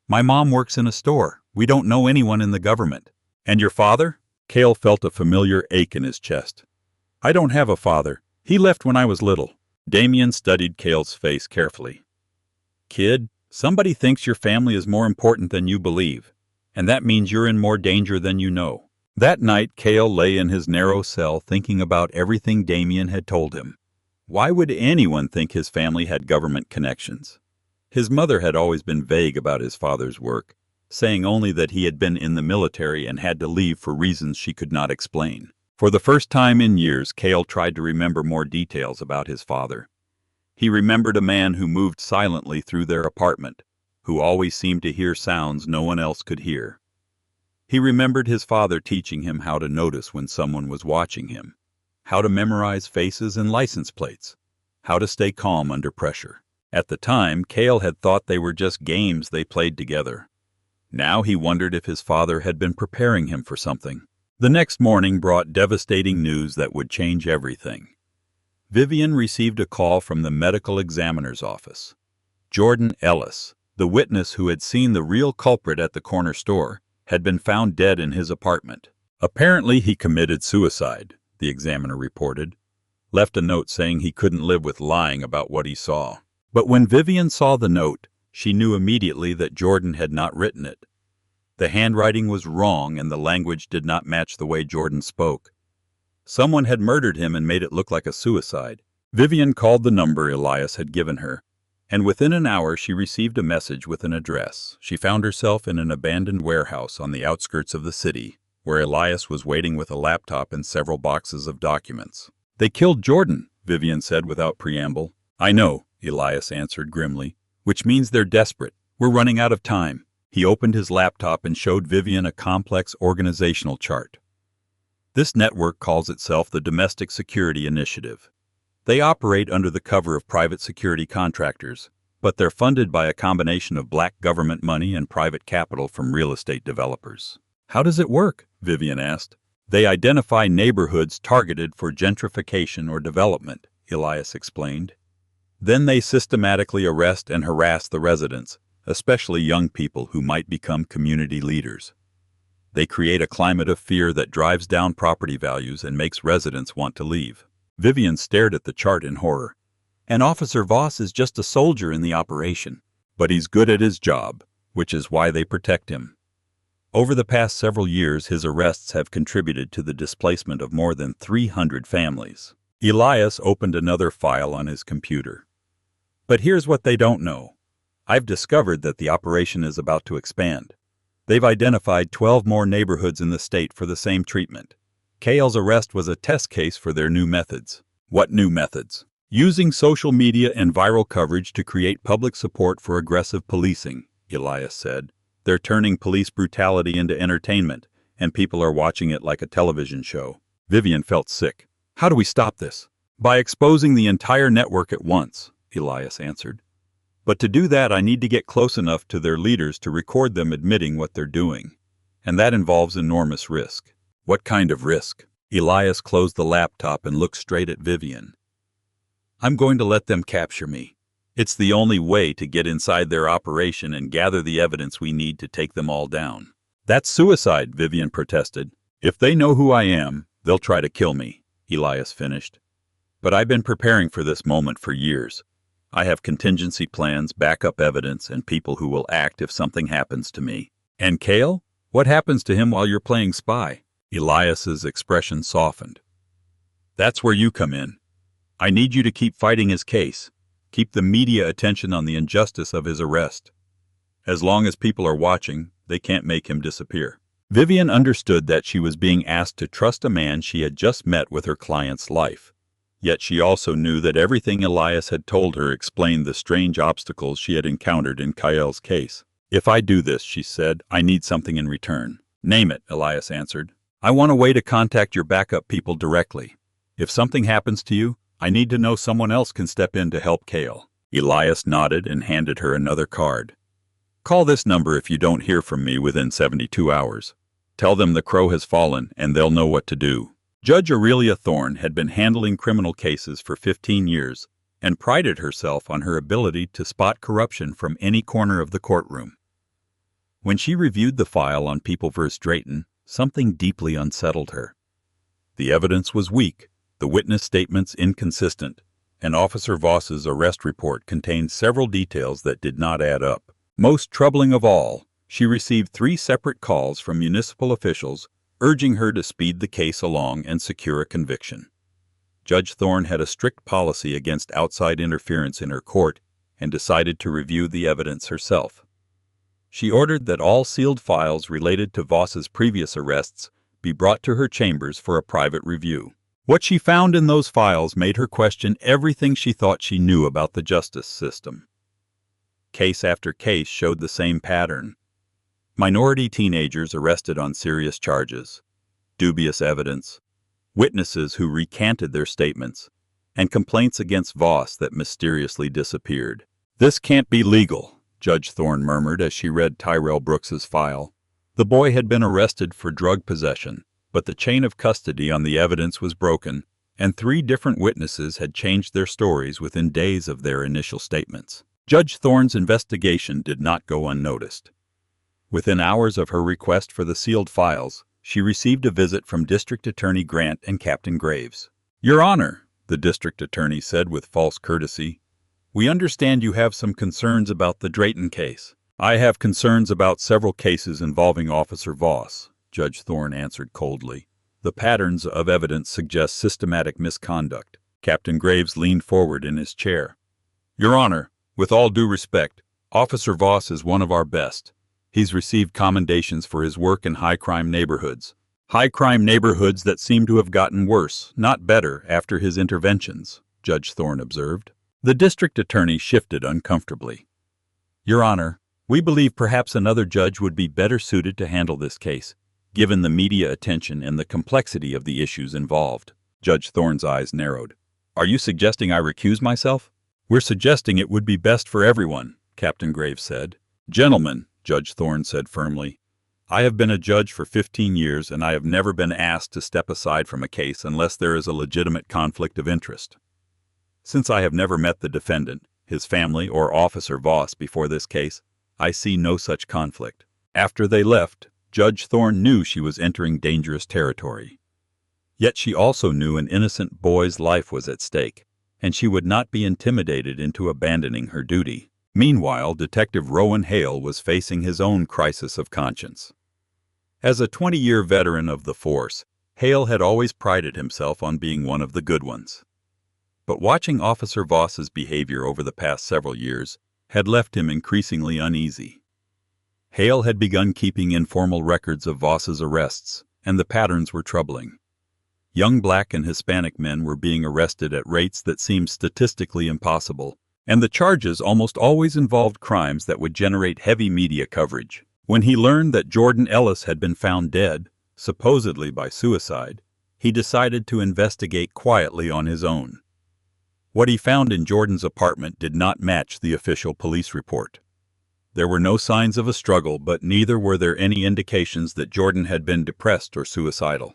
My mom works in a store. We don't know anyone in the government. And your father? Cale felt a familiar ache in his chest. I don't have a father. He left when I was little. Damien studied Cale's face carefully. Kid, somebody thinks your family is more important than you believe, and that means you're in more danger than you know. That night, Cale lay in his narrow cell thinking about everything Damien had told him. Why would anyone think his family had government connections? His mother had always been vague about his father's work, saying only that he had been in the military and had to leave for reasons she could not explain. For the first time in years, Cale tried to remember more details about his father. He remembered a man who moved silently through their apartment, who always seemed to hear sounds no one else could hear. He remembered his father teaching him how to notice when someone was watching him, how to memorize faces and license plates, how to stay calm under pressure. At the time, Cale had thought they were just games they played together. Now he wondered if his father had been preparing him for something. The next morning brought devastating news that would change everything. Vivian received a call from the medical examiner's office. Jordan Ellis, The witness who had seen the real culprit at the corner store had been found dead in his apartment. Apparently he committed suicide, the examiner reported. Left a note saying he couldn't live with lying about what he saw. But when Vivian saw the note, she knew immediately that Jordan had not written it. The handwriting was wrong and the language did not match the way Jordan spoke. Someone had murdered him and made it look like a suicide. Vivian called the number Elias had given her, and within an hour she received a message with an address. She found herself in an abandoned warehouse on the outskirts of the city, where Elias was waiting with a laptop and several boxes of documents. "They killed Jordan," Vivian said without preamble. "I know," Elias answered grimly, "which means they're desperate. We're running out of time." He opened his laptop and showed Vivian a complex organizational chart. This network calls itself the Domestic Security Initiative. They operate under the cover of private security contractors, but they're funded by a combination of black government money and private capital from real estate developers. "How does it work?" Vivian asked. "They identify neighborhoods targeted for gentrification or development," Elias explained. "Then they systematically arrest and harass the residents, especially young people who might become community leaders. They create a climate of fear that drives down property values and makes residents want to leave." Vivian stared at the chart in horror. "And Officer Voss is just a soldier in the operation." "But he's good at his job, which is why they protect him. Over the past several years, his arrests have contributed to the displacement of more than 300 families." Elias opened another file on his computer. "But here's what they don't know. I've discovered that the operation is about to expand. They've identified 12 more neighborhoods in the state for the same treatment. Cale's arrest was a test case for their new methods." "What new methods?" "Using social media and viral coverage to create public support for aggressive policing," Elias said. "They're turning police brutality into entertainment, and people are watching it like a television show." Vivian felt sick. "How do we stop this?" "By exposing the entire network at once," Elias answered. "But to do that, I need to get close enough to their leaders to record them admitting what they're doing. And that involves enormous risk." "What kind of risk?" Elias closed the laptop and looked straight at Vivian. "I'm going to let them capture me. It's the only way to get inside their operation and gather the evidence we need to take them all down." "That's suicide," Vivian protested. "If they know who I am, they'll try to kill me," Elias finished. "But I've been preparing for this moment for years. I have contingency plans, backup evidence, and people who will act if something happens to me." "And Cale? What happens to him while you're playing spy?" Elias's expression softened. "That's where you come in. I need you to keep fighting his case. Keep the media attention on the injustice of his arrest. As long as people are watching, they can't make him disappear." Vivian understood that she was being asked to trust a man she had just met with her client's life. Yet she also knew that everything Elias had told her explained the strange obstacles she had encountered in Cale's case. "If I do this," she said, "I need something in return." "Name it," Elias answered. "I want a way to contact your backup people directly. If something happens to you, I need to know someone else can step in to help Cale." Elias nodded and handed her another card. "Call this number if you don't hear from me within 72 hours. Tell them the crow has fallen and they'll know what to do." Judge Aurelia Thorne had been handling criminal cases for 15 years and prided herself on her ability to spot corruption from any corner of the courtroom. When she reviewed the file on People v. Drayton, something deeply unsettled her. The evidence was weak, the witness statements inconsistent, and Officer Voss's arrest report contained several details that did not add up. Most troubling of all, she received 3 separate calls from municipal officials urging her to speed the case along and secure a conviction. Judge Thorne had a strict policy against outside interference in her court and decided to review the evidence herself. She ordered that all sealed files related to Voss's previous arrests be brought to her chambers for a private review. What she found in those files made her question everything she thought she knew about the justice system. Case after case showed the same pattern. Minority teenagers arrested on serious charges, dubious evidence, witnesses who recanted their statements, and complaints against Voss that mysteriously disappeared. "This can't be legal," Judge Thorne murmured as she read Tyrell Brooks's file. The boy had been arrested for drug possession, but the chain of custody on the evidence was broken, and 3 different witnesses had changed their stories within days of their initial statements. Judge Thorne's investigation did not go unnoticed. Within hours of her request for the sealed files, she received a visit from District Attorney Grant and Captain Graves. "Your Honor," the district attorney said with false courtesy, "we understand you have some concerns about the Drayton case." "I have concerns about several cases involving Officer Voss," Judge Thorne answered coldly. "The patterns of evidence suggest systematic misconduct." Captain Graves leaned forward in his chair. "Your Honor, with all due respect, Officer Voss is one of our best. He's received commendations for his work in high-crime neighborhoods. High-crime neighborhoods that seem to have gotten worse, not better, after his interventions," Judge Thorne observed. The district attorney shifted uncomfortably. "Your Honor, we believe perhaps another judge would be better suited to handle this case, given the media attention and the complexity of the issues involved." Judge Thorne's eyes narrowed. "Are you suggesting I recuse myself?" "We're suggesting it would be best for everyone," Captain Graves said. "Gentlemen," Judge Thorne said firmly, "I have been a judge for 15 years and I have never been asked to step aside from a case unless there is a legitimate conflict of interest. Since I have never met the defendant, his family, or Officer Voss before this case, I see no such conflict." After they left, Judge Thorne knew she was entering dangerous territory. Yet she also knew an innocent boy's life was at stake, and she would not be intimidated into abandoning her duty. Meanwhile, Detective Rowan Hale was facing his own crisis of conscience. As a 20-year veteran of the force, Hale had always prided himself on being one of the good ones. But watching Officer Voss's behavior over the past several years had left him increasingly uneasy. Hale had begun keeping informal records of Voss's arrests, and the patterns were troubling. Young Black and Hispanic men were being arrested at rates that seemed statistically impossible, and the charges almost always involved crimes that would generate heavy media coverage. When he learned that Jordan Ellis had been found dead, supposedly by suicide, he decided to investigate quietly on his own. What he found in Jordan's apartment did not match the official police report. There were no signs of a struggle, but neither were there any indications that Jordan had been depressed or suicidal.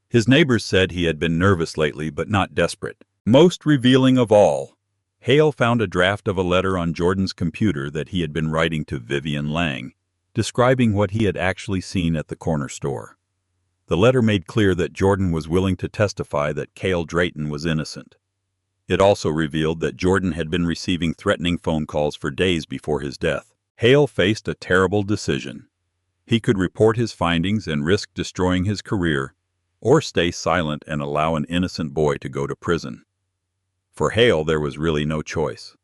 His neighbors said he had been nervous lately, but not desperate. Most revealing of all, Hale found a draft of a letter on Jordan's computer that he had been writing to Vivian Lang, describing what he had actually seen at the corner store. The letter made clear that Jordan was willing to testify that Cale Drayton was innocent. It also revealed that Jordan had been receiving threatening phone calls for days before his death. Hale faced a terrible decision. He could report his findings and risk destroying his career, or stay silent and allow an innocent boy to go to prison. For Hale, there was really no choice.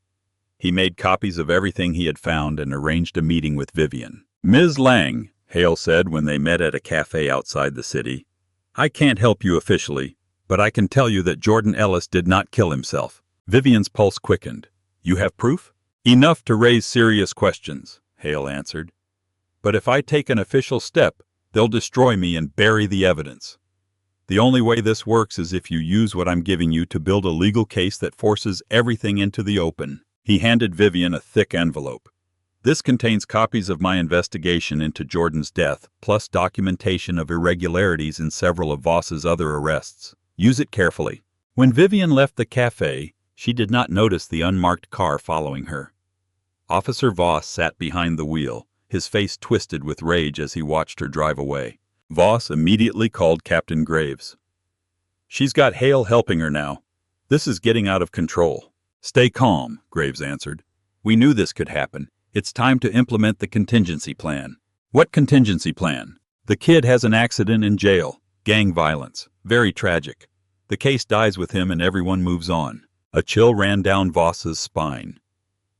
He made copies of everything he had found and arranged a meeting with Vivian. "Ms. Lang," Hale said when they met at a cafe outside the city, "I can't help you officially, but I can tell you that Jordan Ellis did not kill himself." Vivian's pulse quickened. "You have proof?" "Enough to raise serious questions," Hale answered. "But if I take an official step, they'll destroy me and bury the evidence. The only way this works is if you use what I'm giving you to build a legal case that forces everything into the open." He handed Vivian a thick envelope. "This contains copies of my investigation into Jordan's death, plus documentation of irregularities in several of Voss's other arrests. Use it carefully." When Vivian left the cafe, she did not notice the unmarked car following her. Officer Voss sat behind the wheel, his face twisted with rage as he watched her drive away. Voss immediately called Captain Graves. "She's got Hale helping her now. This is getting out of control." "Stay calm," Graves answered. "We knew this could happen. It's time to implement the contingency plan." "What contingency plan?" "The kid has an accident in jail. Gang violence. Very tragic. The case dies with him and everyone moves on." A chill ran down Voss's spine.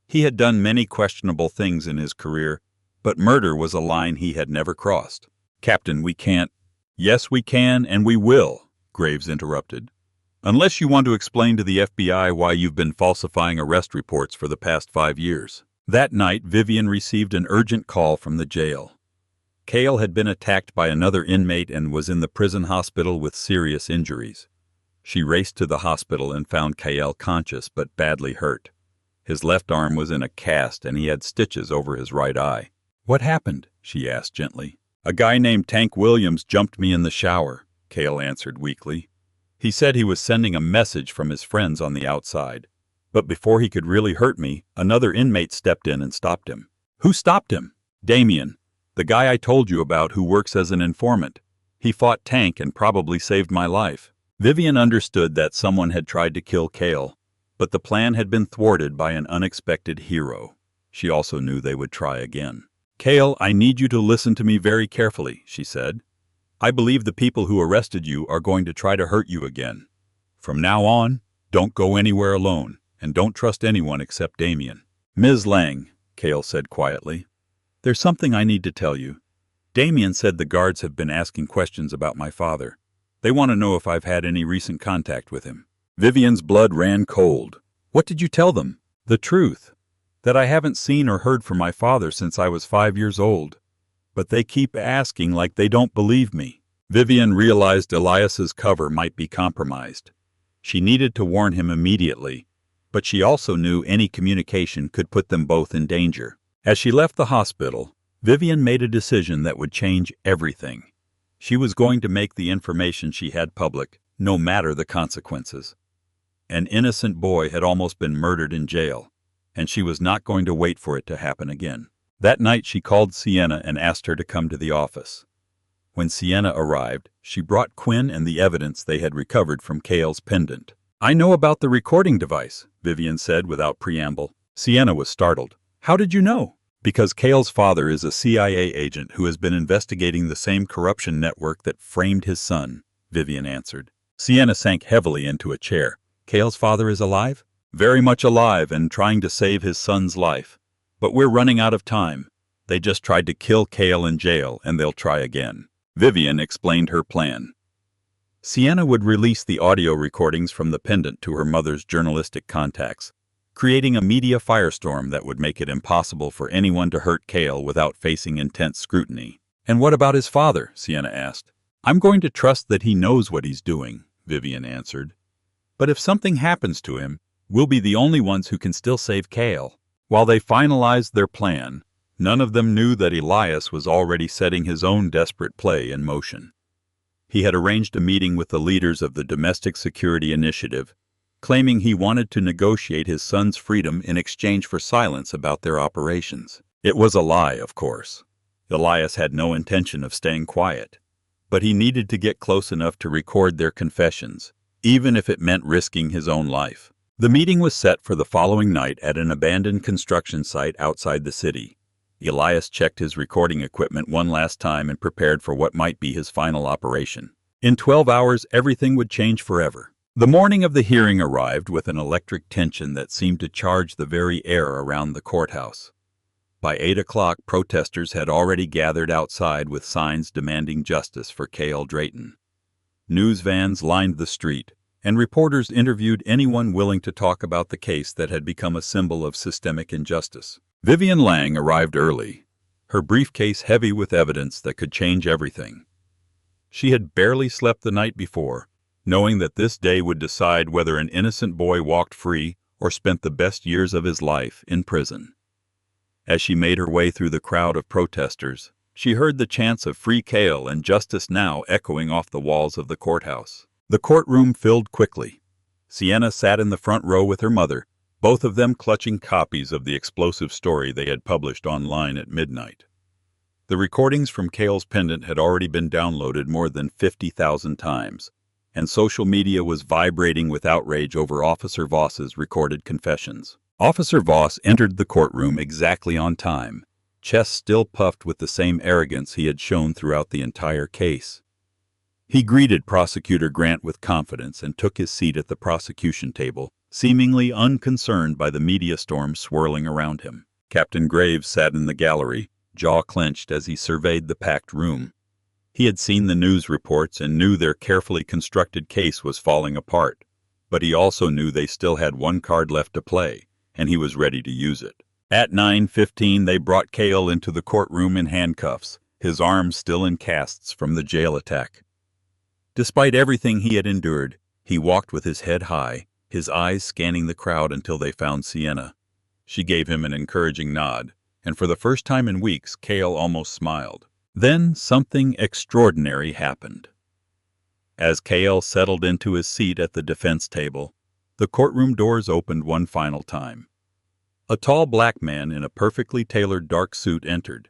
He had done many questionable things in his career, but murder was a line he had never crossed. "Captain, we can't—" "Yes, we can, and we will," Graves interrupted. "Unless you want to explain to the FBI why you've been falsifying arrest reports for the past 5 years. That night, Vivian received an urgent call from the jail. Cale had been attacked by another inmate and was in the prison hospital with serious injuries. She raced to the hospital and found Cale conscious but badly hurt. His left arm was in a cast and he had stitches over his right eye. "What happened?" she asked gently. "A guy named Tank Williams jumped me in the shower," Cale answered weakly. "He said he was sending a message from his friends on the outside. But before he could really hurt me, another inmate stepped in and stopped him. Who stopped him? Damien, the guy I told you about who works as an informant. He fought Tank and probably saved my life. Vivian understood that someone had tried to kill Cale, but the plan had been thwarted by an unexpected hero. She also knew they would try again. Cale, I need you to listen to me very carefully, she said. I believe the people who arrested you are going to try to hurt you again. From now on, don't go anywhere alone, and don't trust anyone except Damien. Ms. Lang, Cale said quietly, there's something I need to tell you. Damien said the guards have been asking questions about my father. They want to know if I've had any recent contact with him. Vivian's blood ran cold. What did you tell them? The truth. That I haven't seen or heard from my father since I was 5 years old. But they keep asking like they don't believe me. Vivian realized Elias's cover might be compromised. She needed to warn him immediately, but she also knew any communication could put them both in danger. As she left the hospital, Vivian made a decision that would change everything. She was going to make the information she had public, no matter the consequences. An innocent boy had almost been murdered in jail, and she was not going to wait for it to happen again. That night she called Sienna and asked her to come to the office. When Sienna arrived, she brought Quinn and the evidence they had recovered from Cale's pendant. I know about the recording device, Vivian said without preamble. Sienna was startled. How did you know? Because Cale's father is a CIA agent who has been investigating the same corruption network that framed his son, Vivian answered. Sienna sank heavily into a chair. Cale's father is alive? Very much alive and trying to save his son's life. But we're running out of time. They just tried to kill Cale in jail, and they'll try again. Vivian explained her plan. Sienna would release the audio recordings from the pendant to her mother's journalistic contacts, creating a media firestorm that would make it impossible for anyone to hurt Cale without facing intense scrutiny. And what about his father? Sienna asked. I'm going to trust that he knows what he's doing, Vivian answered. But if something happens to him, we'll be the only ones who can still save Cale. While they finalized their plan, none of them knew that Elias was already setting his own desperate play in motion. He had arranged a meeting with the leaders of the Domestic Security Initiative, claiming he wanted to negotiate his son's freedom in exchange for silence about their operations. It was a lie, of course. Elias had no intention of staying quiet, but he needed to get close enough to record their confessions, even if it meant risking his own life. The meeting was set for the following night at an abandoned construction site outside the city. Elias checked his recording equipment one last time and prepared for what might be his final operation. In 12 hours, everything would change forever. The morning of the hearing arrived with an electric tension that seemed to charge the very air around the courthouse. By 8 o'clock, protesters had already gathered outside with signs demanding justice for Cale Drayton. News vans lined the street, and reporters interviewed anyone willing to talk about the case that had become a symbol of systemic injustice. Vivian Lang arrived early, her briefcase heavy with evidence that could change everything. She had barely slept the night before, knowing that this day would decide whether an innocent boy walked free or spent the best years of his life in prison. As she made her way through the crowd of protesters, she heard the chants of "Free Cale" and "Justice Now" echoing off the walls of the courthouse. The courtroom filled quickly. Sienna sat in the front row with her mother, both of them clutching copies of the explosive story they had published online at midnight. The recordings from Cale's pendant had already been downloaded more than 50,000 times, and social media was vibrating with outrage over Officer Voss's recorded confessions. Officer Voss entered the courtroom exactly on time, chest still puffed with the same arrogance he had shown throughout the entire case. He greeted Prosecutor Grant with confidence and took his seat at the prosecution table, seemingly unconcerned by the media storm swirling around him. Captain Graves sat in the gallery, jaw clenched as he surveyed the packed room. He had seen the news reports and knew their carefully constructed case was falling apart, but he also knew they still had one card left to play, and he was ready to use it. At 9:15, they brought Cale into the courtroom in handcuffs, his arms still in casts from the jail attack. Despite everything he had endured, he walked with his head high, his eyes scanning the crowd until they found Sienna. She gave him an encouraging nod, and for the first time in weeks, Cale almost smiled. Then something extraordinary happened. As Cale settled into his seat at the defense table, The courtroom doors opened one final time. A tall black man in a perfectly tailored dark suit entered.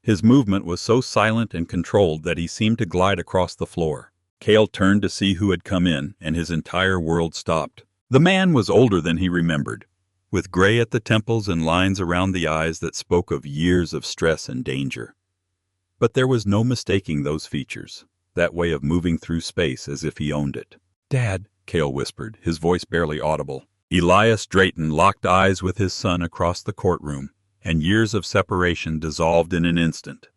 His movement was so silent and controlled that he seemed to glide across the floor. Cale turned to see who had come in, and his entire world stopped. The man was older than he remembered, with gray at the temples and lines around the eyes that spoke of years of stress and danger. But there was no mistaking those features, that way of moving through space as if he owned it. "Dad," Cale whispered, his voice barely audible. Elias Drayton locked eyes with his son across the courtroom, and years of separation dissolved in an instant.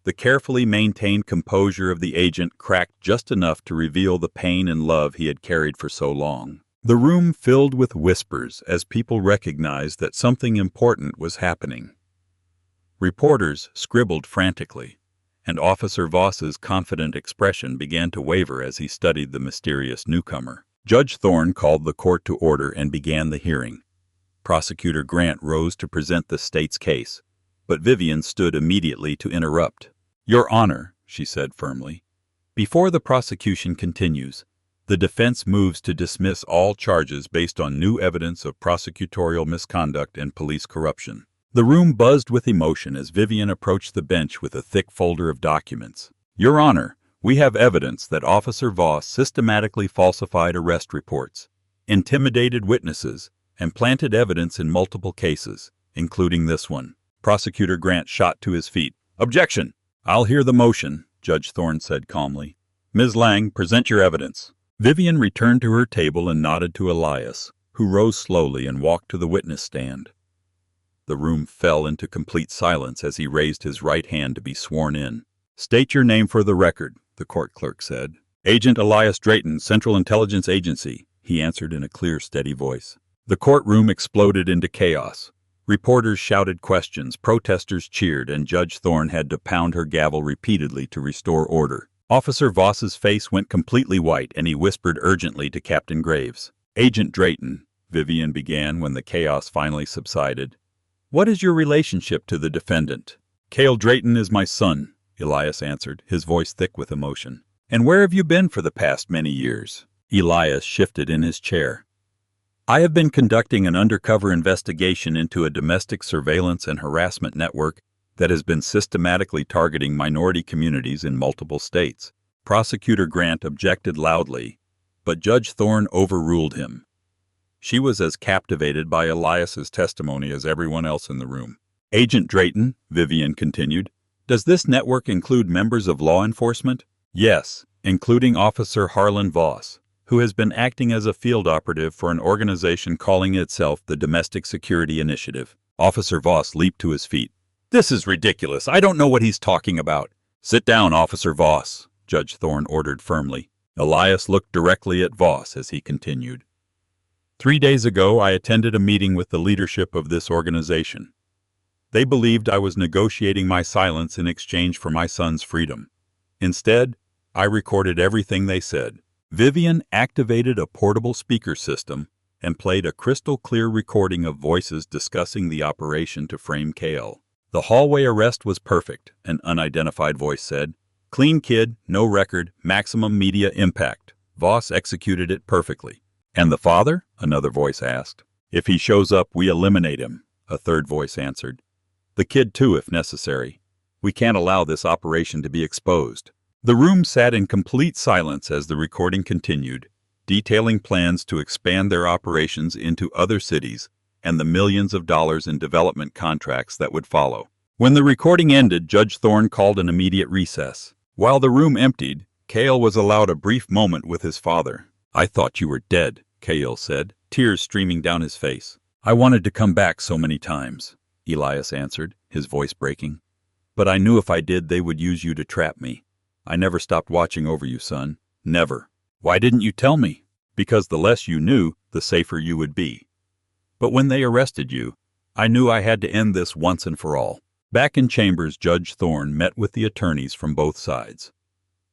The carefully maintained composure of the agent cracked just enough to reveal the pain and love he had carried for so long. The room filled with whispers as people recognized that something important was happening. Reporters scribbled frantically, and Officer Voss's confident expression began to waver as he studied the mysterious newcomer. Judge Thorne called the court to order and began the hearing. Prosecutor Grant rose to present the state's case, but Vivian stood immediately to interrupt. "Your Honor," she said firmly, "before the prosecution continues, the defense moves to dismiss all charges based on new evidence of prosecutorial misconduct and police corruption." The room buzzed with emotion as Vivian approached the bench with a thick folder of documents. "Your Honor, we have evidence that Officer Voss systematically falsified arrest reports, intimidated witnesses, and planted evidence in multiple cases, including this one." Prosecutor Grant shot to his feet. "Objection! I'll hear the motion," Judge Thorne said calmly. "Ms. Lang, present your evidence." Vivian returned to her table and nodded to Elias, who rose slowly and walked to the witness stand. The room fell into complete silence as he raised his right hand to be sworn in. "State your name for the record," the court clerk said. "Agent Elias Drayton, Central Intelligence Agency," he answered in a clear, steady voice. The courtroom exploded into chaos. Reporters shouted questions, protesters cheered, and Judge Thorne had to pound her gavel repeatedly to restore order. Officer Voss's face went completely white, and he whispered urgently to Captain Graves. "Agent Drayton," Vivian began when the chaos finally subsided, "what is your relationship to the defendant?" "Cale Drayton is my son," Elias answered, his voice thick with emotion. "And where have you been for the past many years?" Elias shifted in his chair. "I have been conducting an undercover investigation into a domestic surveillance and harassment network that has been systematically targeting minority communities in multiple states." Prosecutor Grant objected loudly, but Judge Thorne overruled him. She was as captivated by Elias's testimony as everyone else in the room. "Agent Drayton," Vivian continued, "does this network include members of law enforcement?" "Yes, including Officer Harlan Voss, who has been acting as a field operative for an organization calling itself the Domestic Security Initiative." Officer Voss leaped to his feet. "This is ridiculous. I don't know what he's talking about." "Sit down, Officer Voss," Judge Thorne ordered firmly. Elias looked directly at Voss as he continued. 3 days ago, I attended a meeting with the leadership of this organization. They believed I was negotiating my silence in exchange for my son's freedom. Instead, I recorded everything they said. Vivian activated a portable speaker system and played a crystal-clear recording of voices discussing the operation to frame Cale. "The hallway arrest was perfect," an unidentified voice said. "Clean kid, no record, maximum media impact. Voss executed it perfectly." "And the father?" another voice asked. "If he shows up, we eliminate him," a third voice answered. "The kid too, if necessary. We can't allow this operation to be exposed." The room sat in complete silence as the recording continued, detailing plans to expand their operations into other cities and the millions of dollars in development contracts that would follow. When the recording ended, Judge Thorne called an immediate recess. While the room emptied, Cale was allowed a brief moment with his father. "I thought you were dead," Cale said, tears streaming down his face. "I wanted to come back so many times," Elias answered, his voice breaking. "But I knew if I did, they would use you to trap me. I never stopped watching over you, son. Never." "Why didn't you tell me?" "Because the less you knew, the safer you would be. But when they arrested you, I knew I had to end this once and for all." Back in chambers, Judge Thorne met with the attorneys from both sides.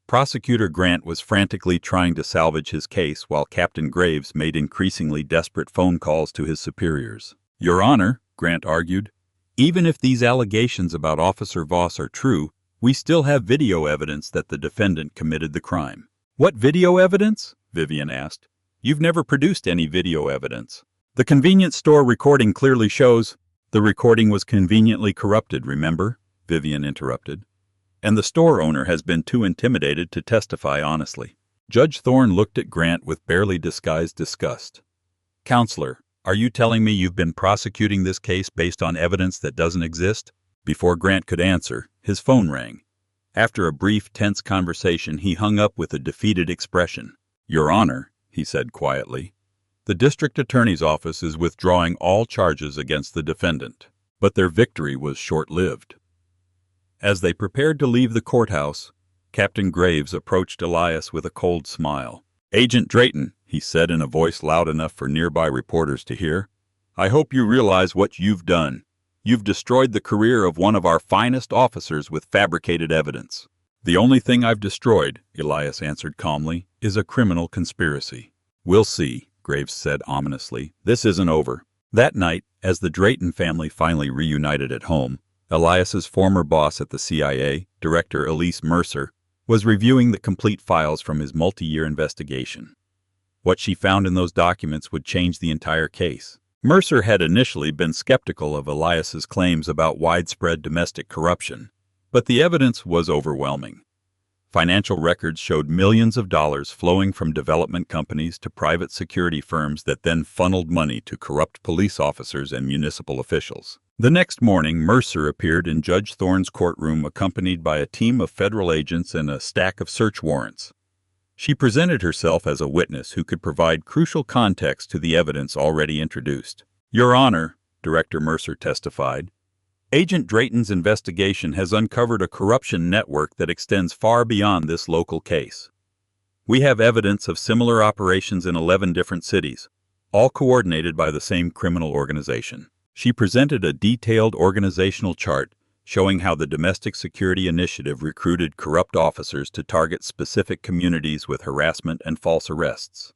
Prosecutor Grant was frantically trying to salvage his case while Captain Graves made increasingly desperate phone calls to his superiors. "Your Honor," Grant argued, "even if these allegations about Officer Voss are true, we still have video evidence that the defendant committed the crime." "What video evidence?" Vivian asked. You've never produced any video evidence. The convenience store recording clearly shows. The recording was conveniently corrupted, remember? Vivian interrupted. And the store owner has been too intimidated to testify honestly. Judge Thorne looked at Grant with barely disguised disgust. Counselor, are you telling me you've been prosecuting this case based on evidence that doesn't exist? Before Grant could answer, his phone rang. After a brief, tense conversation, he hung up with a defeated expression. Your Honor, he said quietly, the district attorney's office is withdrawing all charges against the defendant. But their victory was short-lived. As they prepared to leave the courthouse, Captain Graves approached Elias with a cold smile. Agent Drayton, he said in a voice loud enough for nearby reporters to hear, I hope you realize what you've done. You've destroyed the career of one of our finest officers with fabricated evidence. The only thing I've destroyed, Elias answered calmly, is a criminal conspiracy. We'll see, Graves said ominously. This isn't over. That night, as the Drayton family finally reunited at home, Elias's former boss at the CIA, Director Elise Mercer, was reviewing the complete files from his multi-year investigation. What she found in those documents would change the entire case. Mercer had initially been skeptical of Elias's claims about widespread domestic corruption, but the evidence was overwhelming. Financial records showed millions of dollars flowing from development companies to private security firms that then funneled money to corrupt police officers and municipal officials. The next morning, Mercer appeared in Judge Thorne's courtroom accompanied by a team of federal agents and a stack of search warrants. She presented herself as a witness who could provide crucial context to the evidence already introduced. Your Honor, Director Mercer testified, Agent Drayton's investigation has uncovered a corruption network that extends far beyond this local case. We have evidence of similar operations in 11 different cities, all coordinated by the same criminal organization. She presented a detailed organizational chart showing how the Domestic Security Initiative recruited corrupt officers to target specific communities with harassment and false arrests.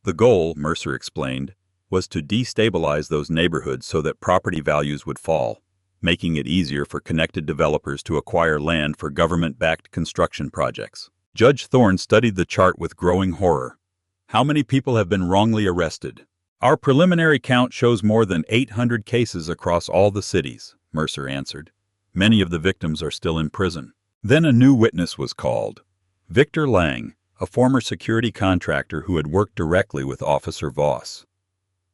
The goal, Mercer explained, was to destabilize those neighborhoods so that property values would fall, making it easier for connected developers to acquire land for government-backed construction projects. Judge Thorne studied the chart with growing horror. How many people have been wrongly arrested? Our preliminary count shows more than 800 cases across all the cities, Mercer answered. Many of the victims are still in prison. Then a new witness was called. Victor Lang, a former security contractor who had worked directly with Officer Voss.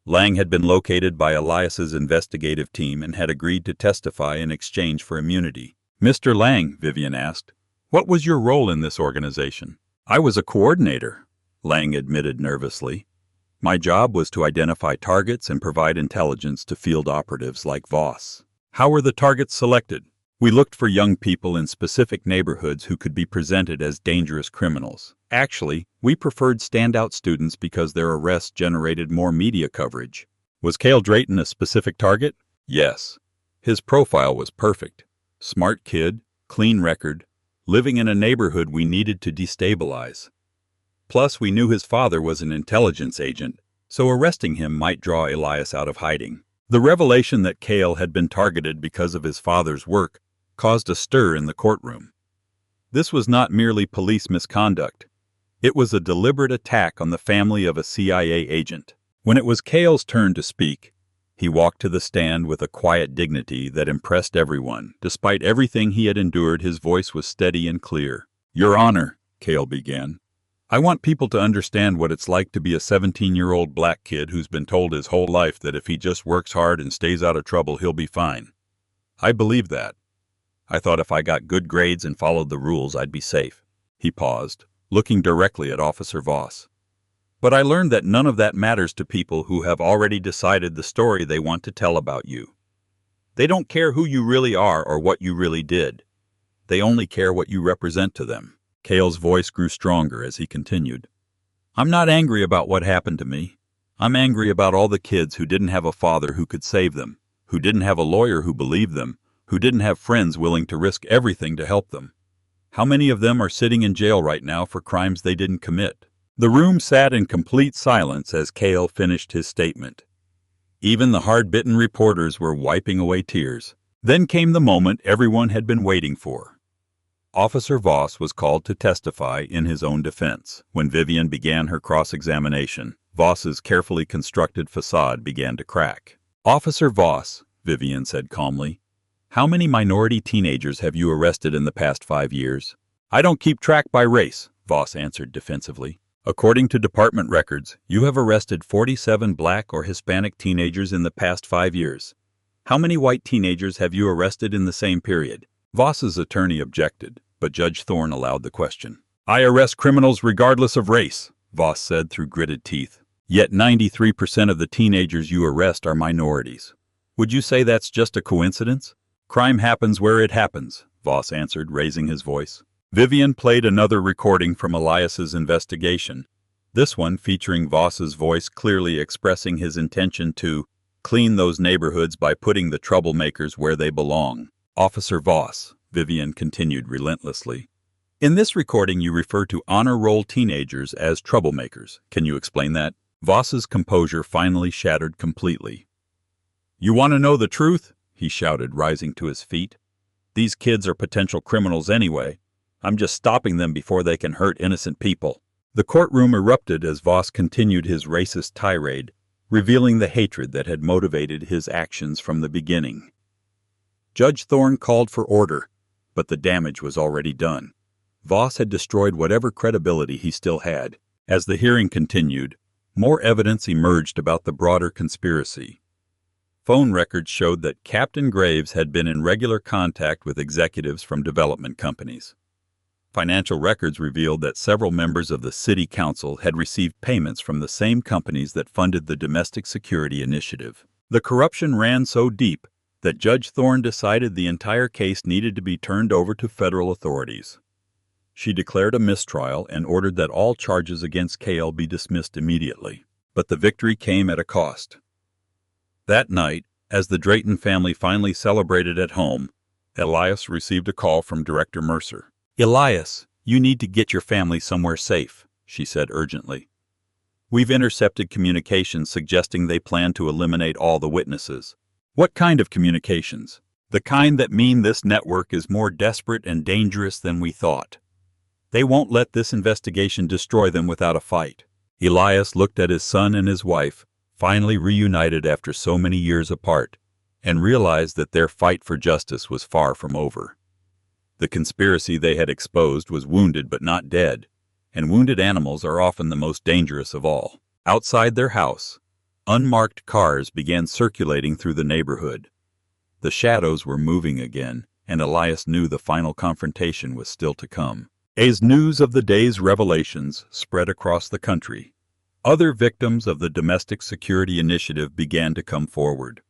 Lang had been located by Elias's investigative team and had agreed to testify in exchange for immunity. Mr. Lang, Vivian asked, what was your role in this organization? I was a coordinator, Lang admitted nervously. My job was to identify targets and provide intelligence to field operatives like Voss. How were the targets selected? We looked for young people in specific neighborhoods who could be presented as dangerous criminals. Actually, we preferred standout students because their arrests generated more media coverage. Was Cale Drayton a specific target? Yes. His profile was perfect. Smart kid, clean record, living in a neighborhood we needed to destabilize. Plus, we knew his father was an intelligence agent, so arresting him might draw Elias out of hiding. The revelation that Cale had been targeted because of his father's work caused a stir in the courtroom. This was not merely police misconduct. It was a deliberate attack on the family of a CIA agent. When it was Cale's turn to speak, he walked to the stand with a quiet dignity that impressed everyone. Despite everything he had endured, his voice was steady and clear. Your Honor, Cale began, I want people to understand what it's like to be a 17-year-old black kid who's been told his whole life that if he just works hard and stays out of trouble, he'll be fine. I believed that. I thought if I got good grades and followed the rules, I'd be safe. He paused, looking directly at Officer Voss. But I learned that none of that matters to people who have already decided the story they want to tell about you. They don't care who you really are or what you really did. They only care what you represent to them. Cale's voice grew stronger as he continued. I'm not angry about what happened to me. I'm angry about all the kids who didn't have a father who could save them, who didn't have a lawyer who believed them, who didn't have friends willing to risk everything to help them. How many of them are sitting in jail right now for crimes they didn't commit? The room sat in complete silence as Cale finished his statement. Even the hard-bitten reporters were wiping away tears. Then came the moment everyone had been waiting for. Officer Voss was called to testify in his own defense. When Vivian began her cross-examination, Voss's carefully constructed facade began to crack. "Officer Voss," Vivian said calmly, "how many minority teenagers have you arrested in the past 5 years?" "I don't keep track by race," Voss answered defensively. "According to department records, you have arrested 47 black or Hispanic teenagers in the past 5 years. How many white teenagers have you arrested in the same period?" Voss's attorney objected, but Judge Thorne allowed the question. "I arrest criminals regardless of race," Voss said through gritted teeth. "Yet 93% of the teenagers you arrest are minorities. Would you say that's just a coincidence?" "Crime happens where it happens," Voss answered, raising his voice. Vivian played another recording from Elias's investigation, this one featuring Voss's voice clearly expressing his intention to clean those neighborhoods by putting the troublemakers where they belong. "Officer Voss," Vivian continued relentlessly, "in this recording you refer to honor roll teenagers as troublemakers. Can you explain that?" Voss's composure finally shattered completely. "You want to know the truth?" he shouted, rising to his feet. "These kids are potential criminals anyway. I'm just stopping them before they can hurt innocent people." The courtroom erupted as Voss continued his racist tirade, revealing the hatred that had motivated his actions from the beginning. Judge Thorne called for order, but the damage was already done. Voss had destroyed whatever credibility he still had. As the hearing continued, more evidence emerged about the broader conspiracy. Phone records showed that Captain Graves had been in regular contact with executives from development companies. Financial records revealed that several members of the city council had received payments from the same companies that funded the Domestic Security Initiative. The corruption ran so deep that Judge Thorne decided the entire case needed to be turned over to federal authorities. She declared a mistrial and ordered that all charges against Cale be dismissed immediately. But the victory came at a cost. That night, as the Drayton family finally celebrated at home, Elias received a call from Director Mercer. "Elias, you need to get your family somewhere safe," she said urgently. "We've intercepted communications suggesting they plan to eliminate all the witnesses." "What kind of communications?" "The kind that mean this network is more desperate and dangerous than we thought. They won't let this investigation destroy them without a fight." Elias looked at his son and his wife, finally reunited after so many years apart, and realized that their fight for justice was far from over. The conspiracy they had exposed was wounded but not dead, and wounded animals are often the most dangerous of all. Outside their house, unmarked cars began circulating through the neighborhood. The shadows were moving again, and Elias knew the final confrontation was still to come. As news of the day's revelations spread across the country, other victims of the Domestic Security Initiative began to come forward.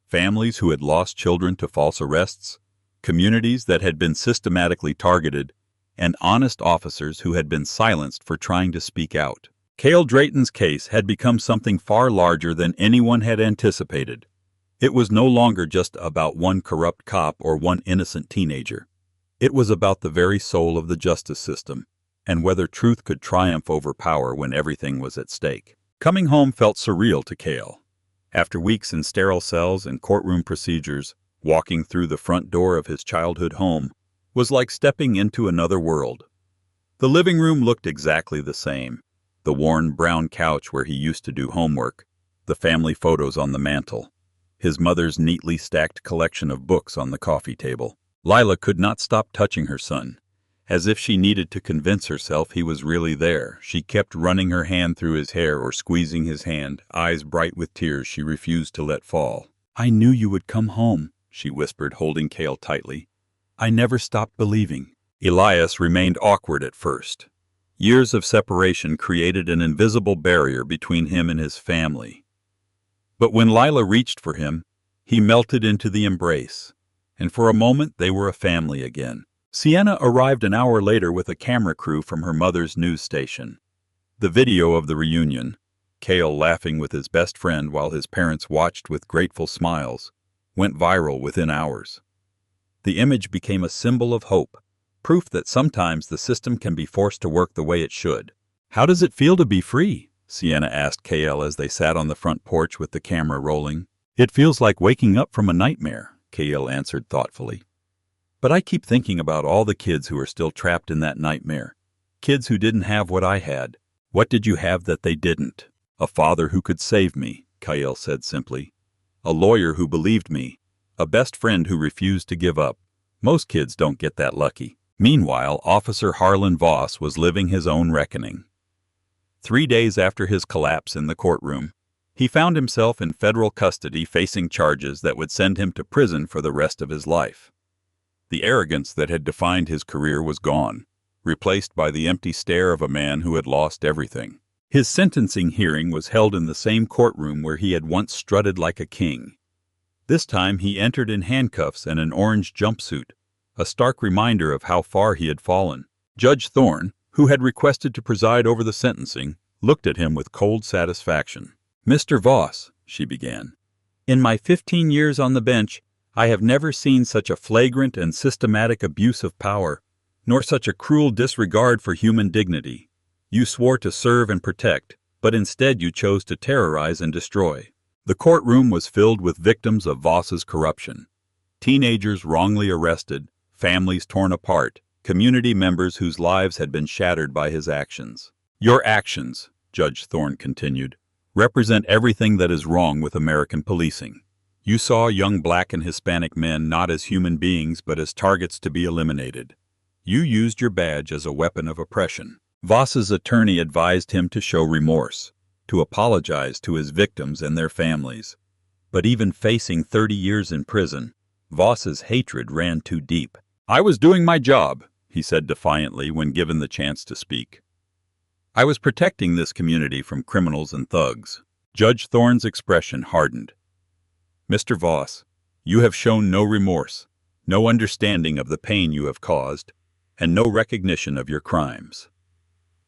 Families who had lost children to false arrests, communities that had been systematically targeted, and honest officers who had been silenced for trying to speak out. Cale Drayton's case had become something far larger than anyone had anticipated. It was no longer just about one corrupt cop or one innocent teenager. It was about the very soul of the justice system, and whether truth could triumph over power when everything was at stake. Coming home felt surreal to Cale. After weeks in sterile cells and courtroom procedures, walking through the front door of his childhood home was like stepping into another world. The living room looked exactly the same. The worn brown couch where he used to do homework, the family photos on the mantel, his mother's neatly stacked collection of books on the coffee table. Lila could not stop touching her son. As if she needed to convince herself he was really there, she kept running her hand through his hair or squeezing his hand, eyes bright with tears she refused to let fall. "I knew you would come home," she whispered, holding Cale tightly. "I never stopped believing." Elias remained awkward at first. Years of separation created an invisible barrier between him and his family. But when Lila reached for him, he melted into the embrace, and for a moment they were a family again. Sienna arrived an hour later with a camera crew from her mother's news station. The video of the reunion, Cale laughing with his best friend while his parents watched with grateful smiles, went viral within hours. The image became a symbol of hope, proof that sometimes the system can be forced to work the way it should. "How does it feel to be free?" Sienna asked Cale as they sat on the front porch with the camera rolling. "It feels like waking up from a nightmare," Cale answered thoughtfully. But I keep thinking about all the kids who are still trapped in that nightmare. Kids who didn't have what I had. What did you have that they didn't? A father who could save me, Kyle said simply. A lawyer who believed me. A best friend who refused to give up. Most kids don't get that lucky. Meanwhile, Officer Harlan Voss was living his own reckoning. 3 days after his collapse in the courtroom, he found himself in federal custody facing charges that would send him to prison for the rest of his life. The arrogance that had defined his career was gone, replaced by the empty stare of a man who had lost everything. His sentencing hearing was held in the same courtroom where he had once strutted like a king. This time he entered in handcuffs and an orange jumpsuit, a stark reminder of how far he had fallen. Judge Thorne, who had requested to preside over the sentencing, looked at him with cold satisfaction. "Mr. Voss," she began, "in my 15 years on the bench, I have never seen such a flagrant and systematic abuse of power, nor such a cruel disregard for human dignity. You swore to serve and protect, but instead you chose to terrorize and destroy." The courtroom was filled with victims of Voss's corruption. Teenagers wrongly arrested, families torn apart, community members whose lives had been shattered by his actions. "Your actions," Judge Thorne continued, "represent everything that is wrong with American policing. You saw young Black and Hispanic men not as human beings but as targets to be eliminated. You used your badge as a weapon of oppression." Voss's attorney advised him to show remorse, to apologize to his victims and their families. But even facing 30 years in prison, Voss's hatred ran too deep. "I was doing my job," he said defiantly when given the chance to speak. "I was protecting this community from criminals and thugs." Judge Thorne's expression hardened. "Mr. Voss, you have shown no remorse, no understanding of the pain you have caused, and no recognition of your crimes.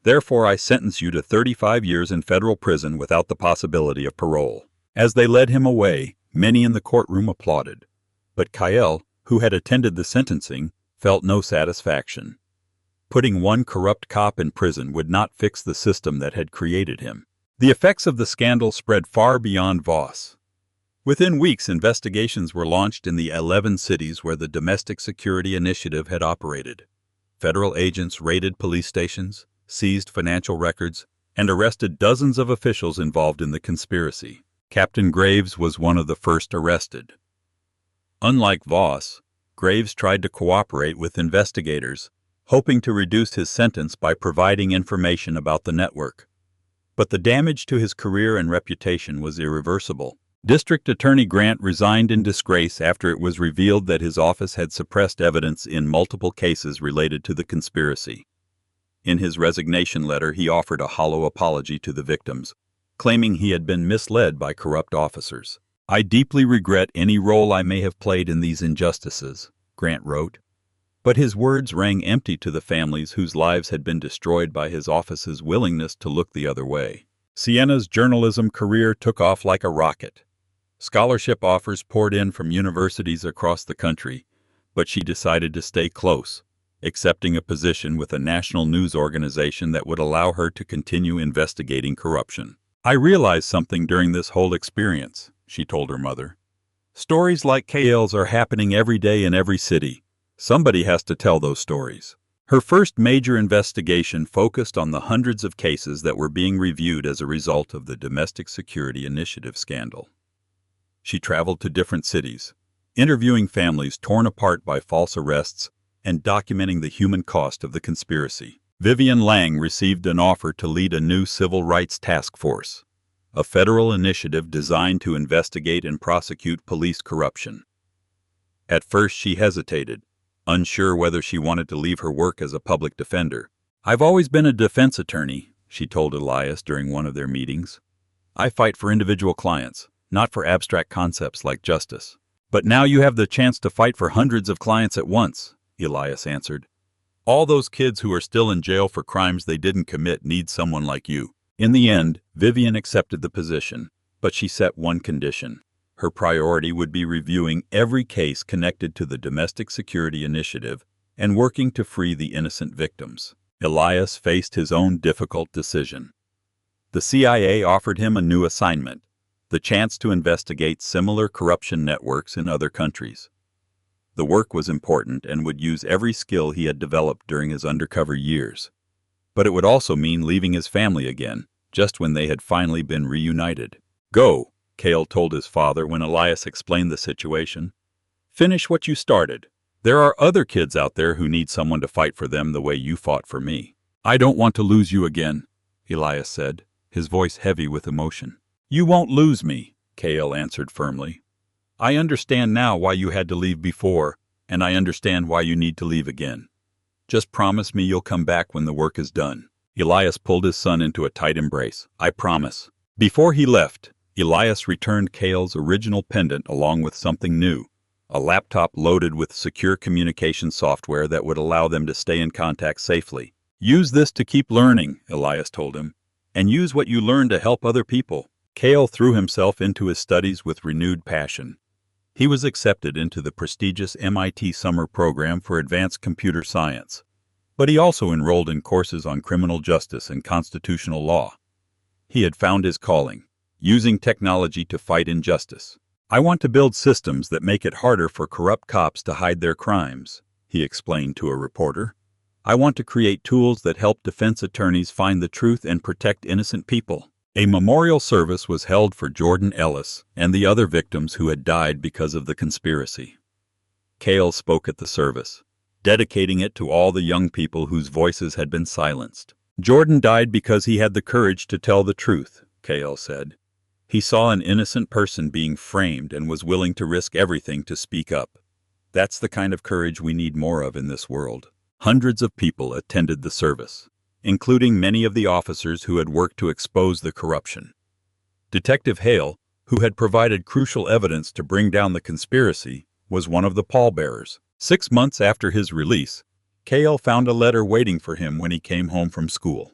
Therefore, I sentence you to 35 years in federal prison without the possibility of parole." As they led him away, many in the courtroom applauded. But Kyle, who had attended the sentencing, felt no satisfaction. Putting one corrupt cop in prison would not fix the system that had created him. The effects of the scandal spread far beyond Voss. Within weeks, investigations were launched in the 11 cities where the Domestic Security Initiative had operated. Federal agents raided police stations, seized financial records, and arrested dozens of officials involved in the conspiracy. Captain Graves was one of the first arrested. Unlike Voss, Graves tried to cooperate with investigators, hoping to reduce his sentence by providing information about the network. But the damage to his career and reputation was irreversible. District Attorney Grant resigned in disgrace after it was revealed that his office had suppressed evidence in multiple cases related to the conspiracy. In his resignation letter, he offered a hollow apology to the victims, claiming he had been misled by corrupt officers. "I deeply regret any role I may have played in these injustices," Grant wrote. But his words rang empty to the families whose lives had been destroyed by his office's willingness to look the other way. Sienna's journalism career took off like a rocket. Scholarship offers poured in from universities across the country, but she decided to stay close, accepting a position with a national news organization that would allow her to continue investigating corruption. "I realized something during this whole experience," she told her mother. "Stories like Kyle's are happening every day in every city. Somebody has to tell those stories." Her first major investigation focused on the hundreds of cases that were being reviewed as a result of the Domestic Security Initiative scandal. She traveled to different cities, interviewing families torn apart by false arrests and documenting the human cost of the conspiracy. Vivian Lang received an offer to lead a new civil rights task force, a federal initiative designed to investigate and prosecute police corruption. At first she hesitated, unsure whether she wanted to leave her work as a public defender. "I've always been a defense attorney," she told Elias during one of their meetings. "I fight for individual clients, not for abstract concepts like justice." "But now you have the chance to fight for hundreds of clients at once," Elias answered. "All those kids who are still in jail for crimes they didn't commit need someone like you." In the end, Vivian accepted the position, but she set one condition. Her priority would be reviewing every case connected to the Domestic Security Initiative and working to free the innocent victims. Elias faced his own difficult decision. The CIA offered him a new assignment, the chance to investigate similar corruption networks in other countries. The work was important and would use every skill he had developed during his undercover years. But it would also mean leaving his family again, just when they had finally been reunited. "Go," Cale told his father when Elias explained the situation. "Finish what you started. There are other kids out there who need someone to fight for them the way you fought for me." "I don't want to lose you again," Elias said, his voice heavy with emotion. "You won't lose me," Cale answered firmly. "I understand now why you had to leave before, and I understand why you need to leave again. Just promise me you'll come back when the work is done." Elias pulled his son into a tight embrace. "I promise." Before he left, Elias returned Cale's original pendant along with something new, a laptop loaded with secure communication software that would allow them to stay in contact safely. "Use this to keep learning," Elias told him, "and use what you learn to help other people." Cale threw himself into his studies with renewed passion. He was accepted into the prestigious MIT summer program for advanced computer science, but he also enrolled in courses on criminal justice and constitutional law. He had found his calling, using technology to fight injustice. "I want to build systems that make it harder for corrupt cops to hide their crimes," he explained to a reporter. "I want to create tools that help defense attorneys find the truth and protect innocent people." A memorial service was held for Jordan Ellis and the other victims who had died because of the conspiracy. Cale spoke at the service, dedicating it to all the young people whose voices had been silenced. "Jordan died because he had the courage to tell the truth," Cale said. "He saw an innocent person being framed and was willing to risk everything to speak up. That's the kind of courage we need more of in this world." Hundreds of people attended the service, including many of the officers who had worked to expose the corruption. Detective Hale, who had provided crucial evidence to bring down the conspiracy, was one of the pallbearers. 6 months after his release, Cale found a letter waiting for him when he came home from school.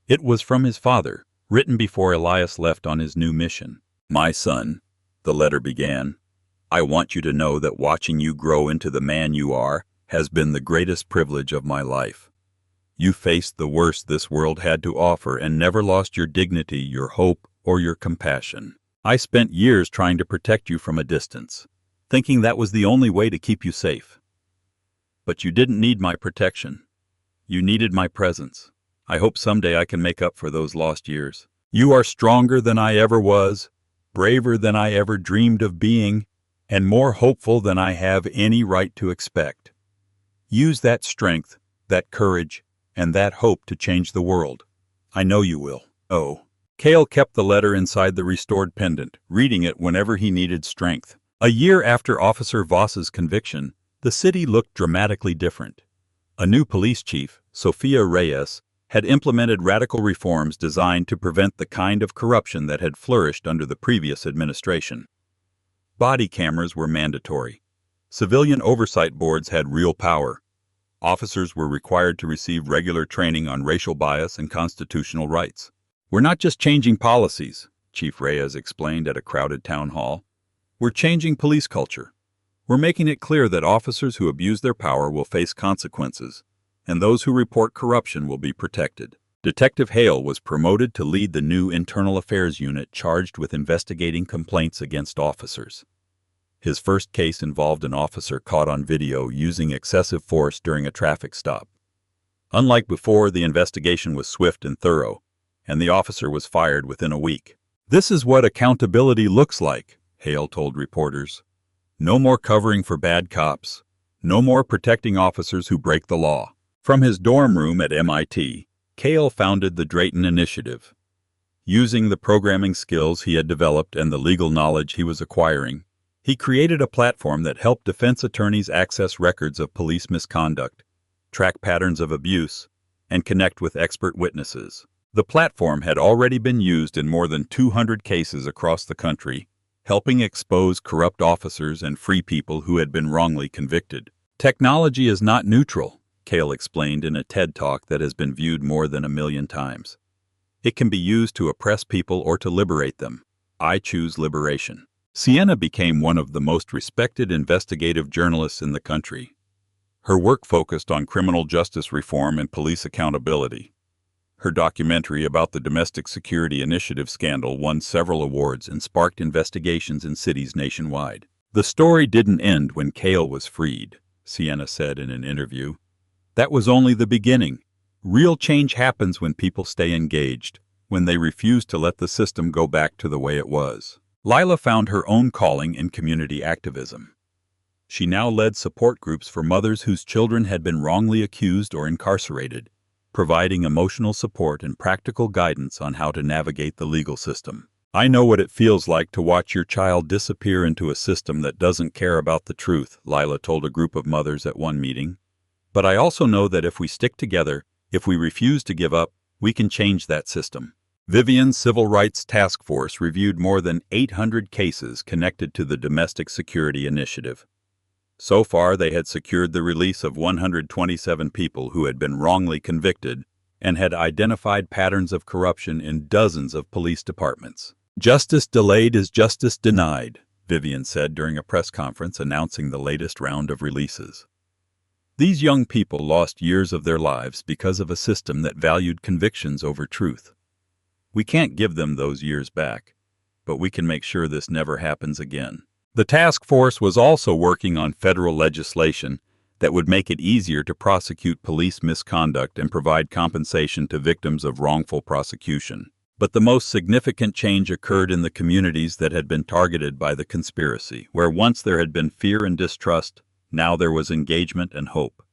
It was from his father, written before Elias left on his new mission. "My son," the letter began, "I want you to know that watching you grow into the man you are has been the greatest privilege of my life. You faced the worst this world had to offer and never lost your dignity, your hope, or your compassion. I spent years trying to protect you from a distance, thinking that was the only way to keep you safe. But you didn't need my protection. You needed my presence. I hope someday I can make up for those lost years. You are stronger than I ever was, braver than I ever dreamed of being, and more hopeful than I have any right to expect. Use that strength, that courage, and that hope to change the world. I know you will." Oh. Cale kept the letter inside the restored pendant, reading it whenever he needed strength. A year after Officer Voss's conviction, the city looked dramatically different. A new police chief, Sofia Reyes, had implemented radical reforms designed to prevent the kind of corruption that had flourished under the previous administration. Body cameras were mandatory. Civilian oversight boards had real power. Officers were required to receive regular training on racial bias and constitutional rights. "We're not just changing policies," Chief Reyes explained at a crowded town hall. "We're changing police culture. We're making it clear that officers who abuse their power will face consequences, and those who report corruption will be protected." Detective Hale was promoted to lead the new Internal Affairs Unit charged with investigating complaints against officers. His first case involved an officer caught on video using excessive force during a traffic stop. Unlike before, the investigation was swift and thorough, and the officer was fired within a week. "This is what accountability looks like," Hale told reporters. "No more covering for bad cops. No more protecting officers who break the law." From his dorm room at MIT, Cale founded the Drayton Initiative. Using the programming skills he had developed and the legal knowledge he was acquiring, he created a platform that helped defense attorneys access records of police misconduct, track patterns of abuse, and connect with expert witnesses. The platform had already been used in more than 200 cases across the country, helping expose corrupt officers and free people who had been wrongly convicted. "Technology is not neutral," Cale explained in a TED Talk that has been viewed more than 1 million times. "It can be used to oppress people or to liberate them. I choose liberation." Sienna became one of the most respected investigative journalists in the country. Her work focused on criminal justice reform and police accountability. Her documentary about the Domestic Security Initiative scandal won several awards and sparked investigations in cities nationwide. The story didn't end when Cale was freed, Sienna said in an interview. That was only the beginning. Real change happens when people stay engaged, when they refuse to let the system go back to the way it was. Lila found her own calling in community activism. She now led support groups for mothers whose children had been wrongly accused or incarcerated, providing emotional support and practical guidance on how to navigate the legal system. I know what it feels like to watch your child disappear into a system that doesn't care about the truth, Lila told a group of mothers at one meeting. But I also know that if we stick together, if we refuse to give up, we can change that system. Vivian's Civil Rights Task Force reviewed more than 800 cases connected to the Domestic Security Initiative. So far, they had secured the release of 127 people who had been wrongly convicted and had identified patterns of corruption in dozens of police departments. Justice delayed is justice denied, Vivian said during a press conference announcing the latest round of releases. These young people lost years of their lives because of a system that valued convictions over truth. We can't give them those years back, but we can make sure this never happens again. The task force was also working on federal legislation that would make it easier to prosecute police misconduct and provide compensation to victims of wrongful prosecution. But the most significant change occurred in the communities that had been targeted by the conspiracy, where once there had been fear and distrust, now there was engagement and hope.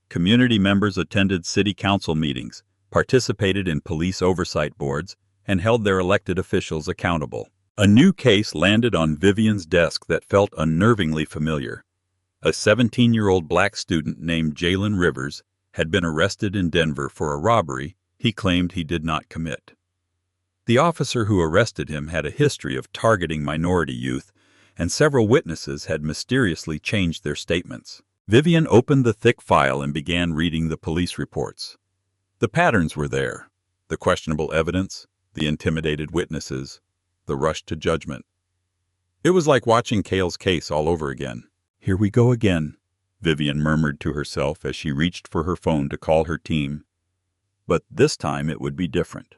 Community members attended city council meetings, participated in police oversight boards, and held their elected officials accountable. A new case landed on Vivian's desk that felt unnervingly familiar. A 17-year-old black student named Jalen Rivers had been arrested in Denver for a robbery he claimed he did not commit. The officer who arrested him had a history of targeting minority youth, and several witnesses had mysteriously changed their statements. Vivian opened the thick file and began reading the police reports. The patterns were there: the questionable evidence, the intimidated witnesses, the rush to judgment. It was like watching Cale's case all over again. "Here we go again," Vivian murmured to herself as she reached for her phone to call her team. But this time it would be different.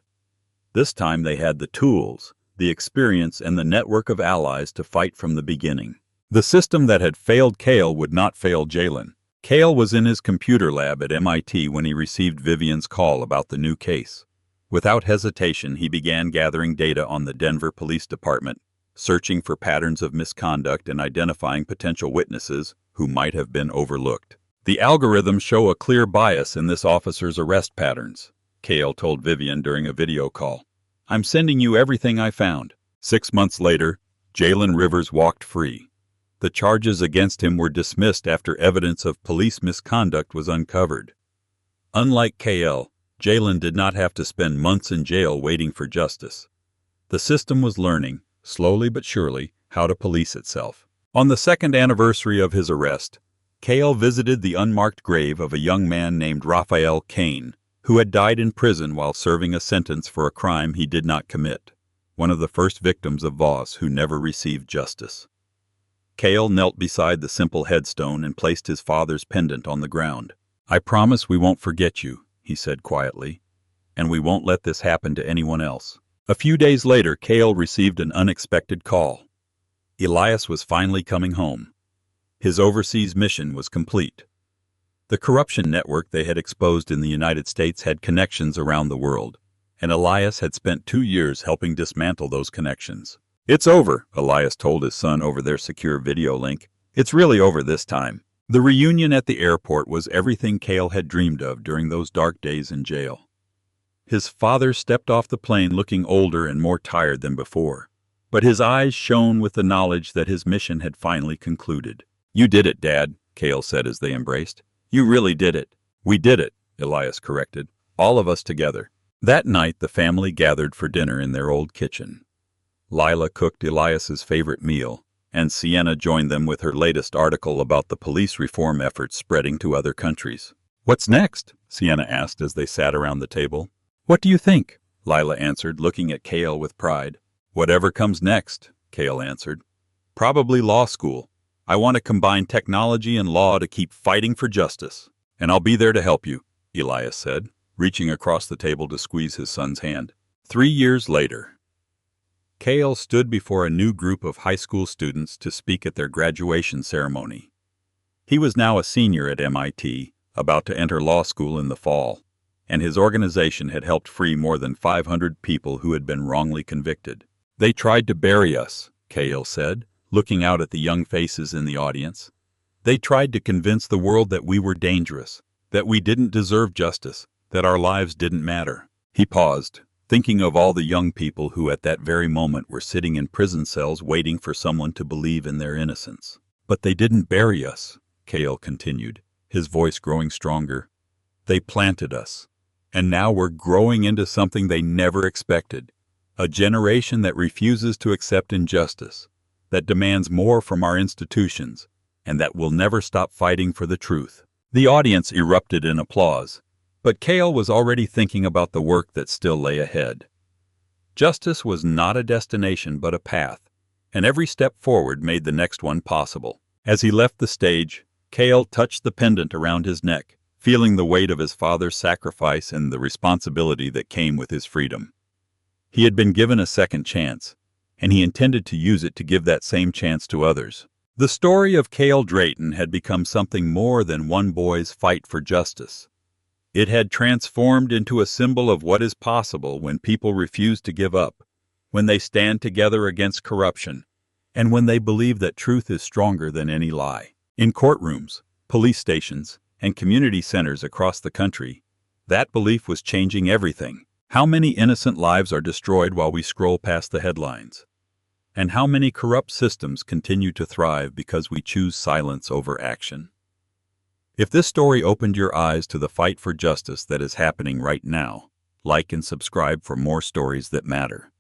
This time they had the tools, the experience, and the network of allies to fight from the beginning. The system that had failed Cale would not fail Jalen. Cale was in his computer lab at MIT when he received Vivian's call about the new case. Without hesitation, he began gathering data on the Denver Police Department, searching for patterns of misconduct and identifying potential witnesses who might have been overlooked. "The algorithms show a clear bias in this officer's arrest patterns," Cale told Vivian during a video call. "I'm sending you everything I found." 6 months later, Jalen Rivers walked free. The charges against him were dismissed after evidence of police misconduct was uncovered. Unlike Cale, Jalen did not have to spend months in jail waiting for justice. The system was learning, slowly but surely, how to police itself. On the second anniversary of his arrest, Cale visited the unmarked grave of a young man named Raphael Kane, who had died in prison while serving a sentence for a crime he did not commit, one of the first victims of Voss who never received justice. Cale knelt beside the simple headstone and placed his father's pendant on the ground. "I promise we won't forget you," he said quietly, "and we won't let this happen to anyone else." A few days later, Cale received an unexpected call. Elias was finally coming home. His overseas mission was complete. The corruption network they had exposed in the United States had connections around the world, and Elias had spent 2 years helping dismantle those connections. "It's over," Elias told his son over their secure video link. "It's really over this time." The reunion at the airport was everything Cale had dreamed of during those dark days in jail. His father stepped off the plane looking older and more tired than before, but his eyes shone with the knowledge that his mission had finally concluded. "You did it, Dad," Cale said as they embraced. "You really did it." "We did it," Elias corrected. "All of us together." That night the family gathered for dinner in their old kitchen. Lila cooked Elias's favorite meal, and Sienna joined them with her latest article about the police reform efforts spreading to other countries. "What's next?" Sienna asked as they sat around the table. "What do you think?" Lila answered, looking at Cale with pride. "Whatever comes next," Cale answered. "Probably law school. I want to combine technology and law to keep fighting for justice. And I'll be there to help you," Elias said, reaching across the table to squeeze his son's hand. 3 years later. Cale stood before a new group of high school students to speak at their graduation ceremony. He was now a senior at MIT, about to enter law school in the fall, and his organization had helped free more than 500 people who had been wrongly convicted. "They tried to bury us," Cale said, looking out at the young faces in the audience. "They tried to convince the world that we were dangerous, that we didn't deserve justice, that our lives didn't matter." He paused, thinking of all the young people who at that very moment were sitting in prison cells waiting for someone to believe in their innocence. "But they didn't bury us," Cale continued, his voice growing stronger. "They planted us. And now we're growing into something they never expected. A generation that refuses to accept injustice, that demands more from our institutions, and that will never stop fighting for the truth." The audience erupted in applause, but Cale was already thinking about the work that still lay ahead. Justice was not a destination but a path, and every step forward made the next one possible. As he left the stage, Cale touched the pendant around his neck, feeling the weight of his father's sacrifice and the responsibility that came with his freedom. He had been given a second chance, and he intended to use it to give that same chance to others. The story of Cale Drayton had become something more than one boy's fight for justice. It had transformed into a symbol of what is possible when people refuse to give up, when they stand together against corruption, and when they believe that truth is stronger than any lie. In courtrooms, police stations, and community centers across the country, that belief was changing everything. How many innocent lives are destroyed while we scroll past the headlines? And how many corrupt systems continue to thrive because we choose silence over action? If this story opened your eyes to the fight for justice that is happening right now, like and subscribe for more stories that matter.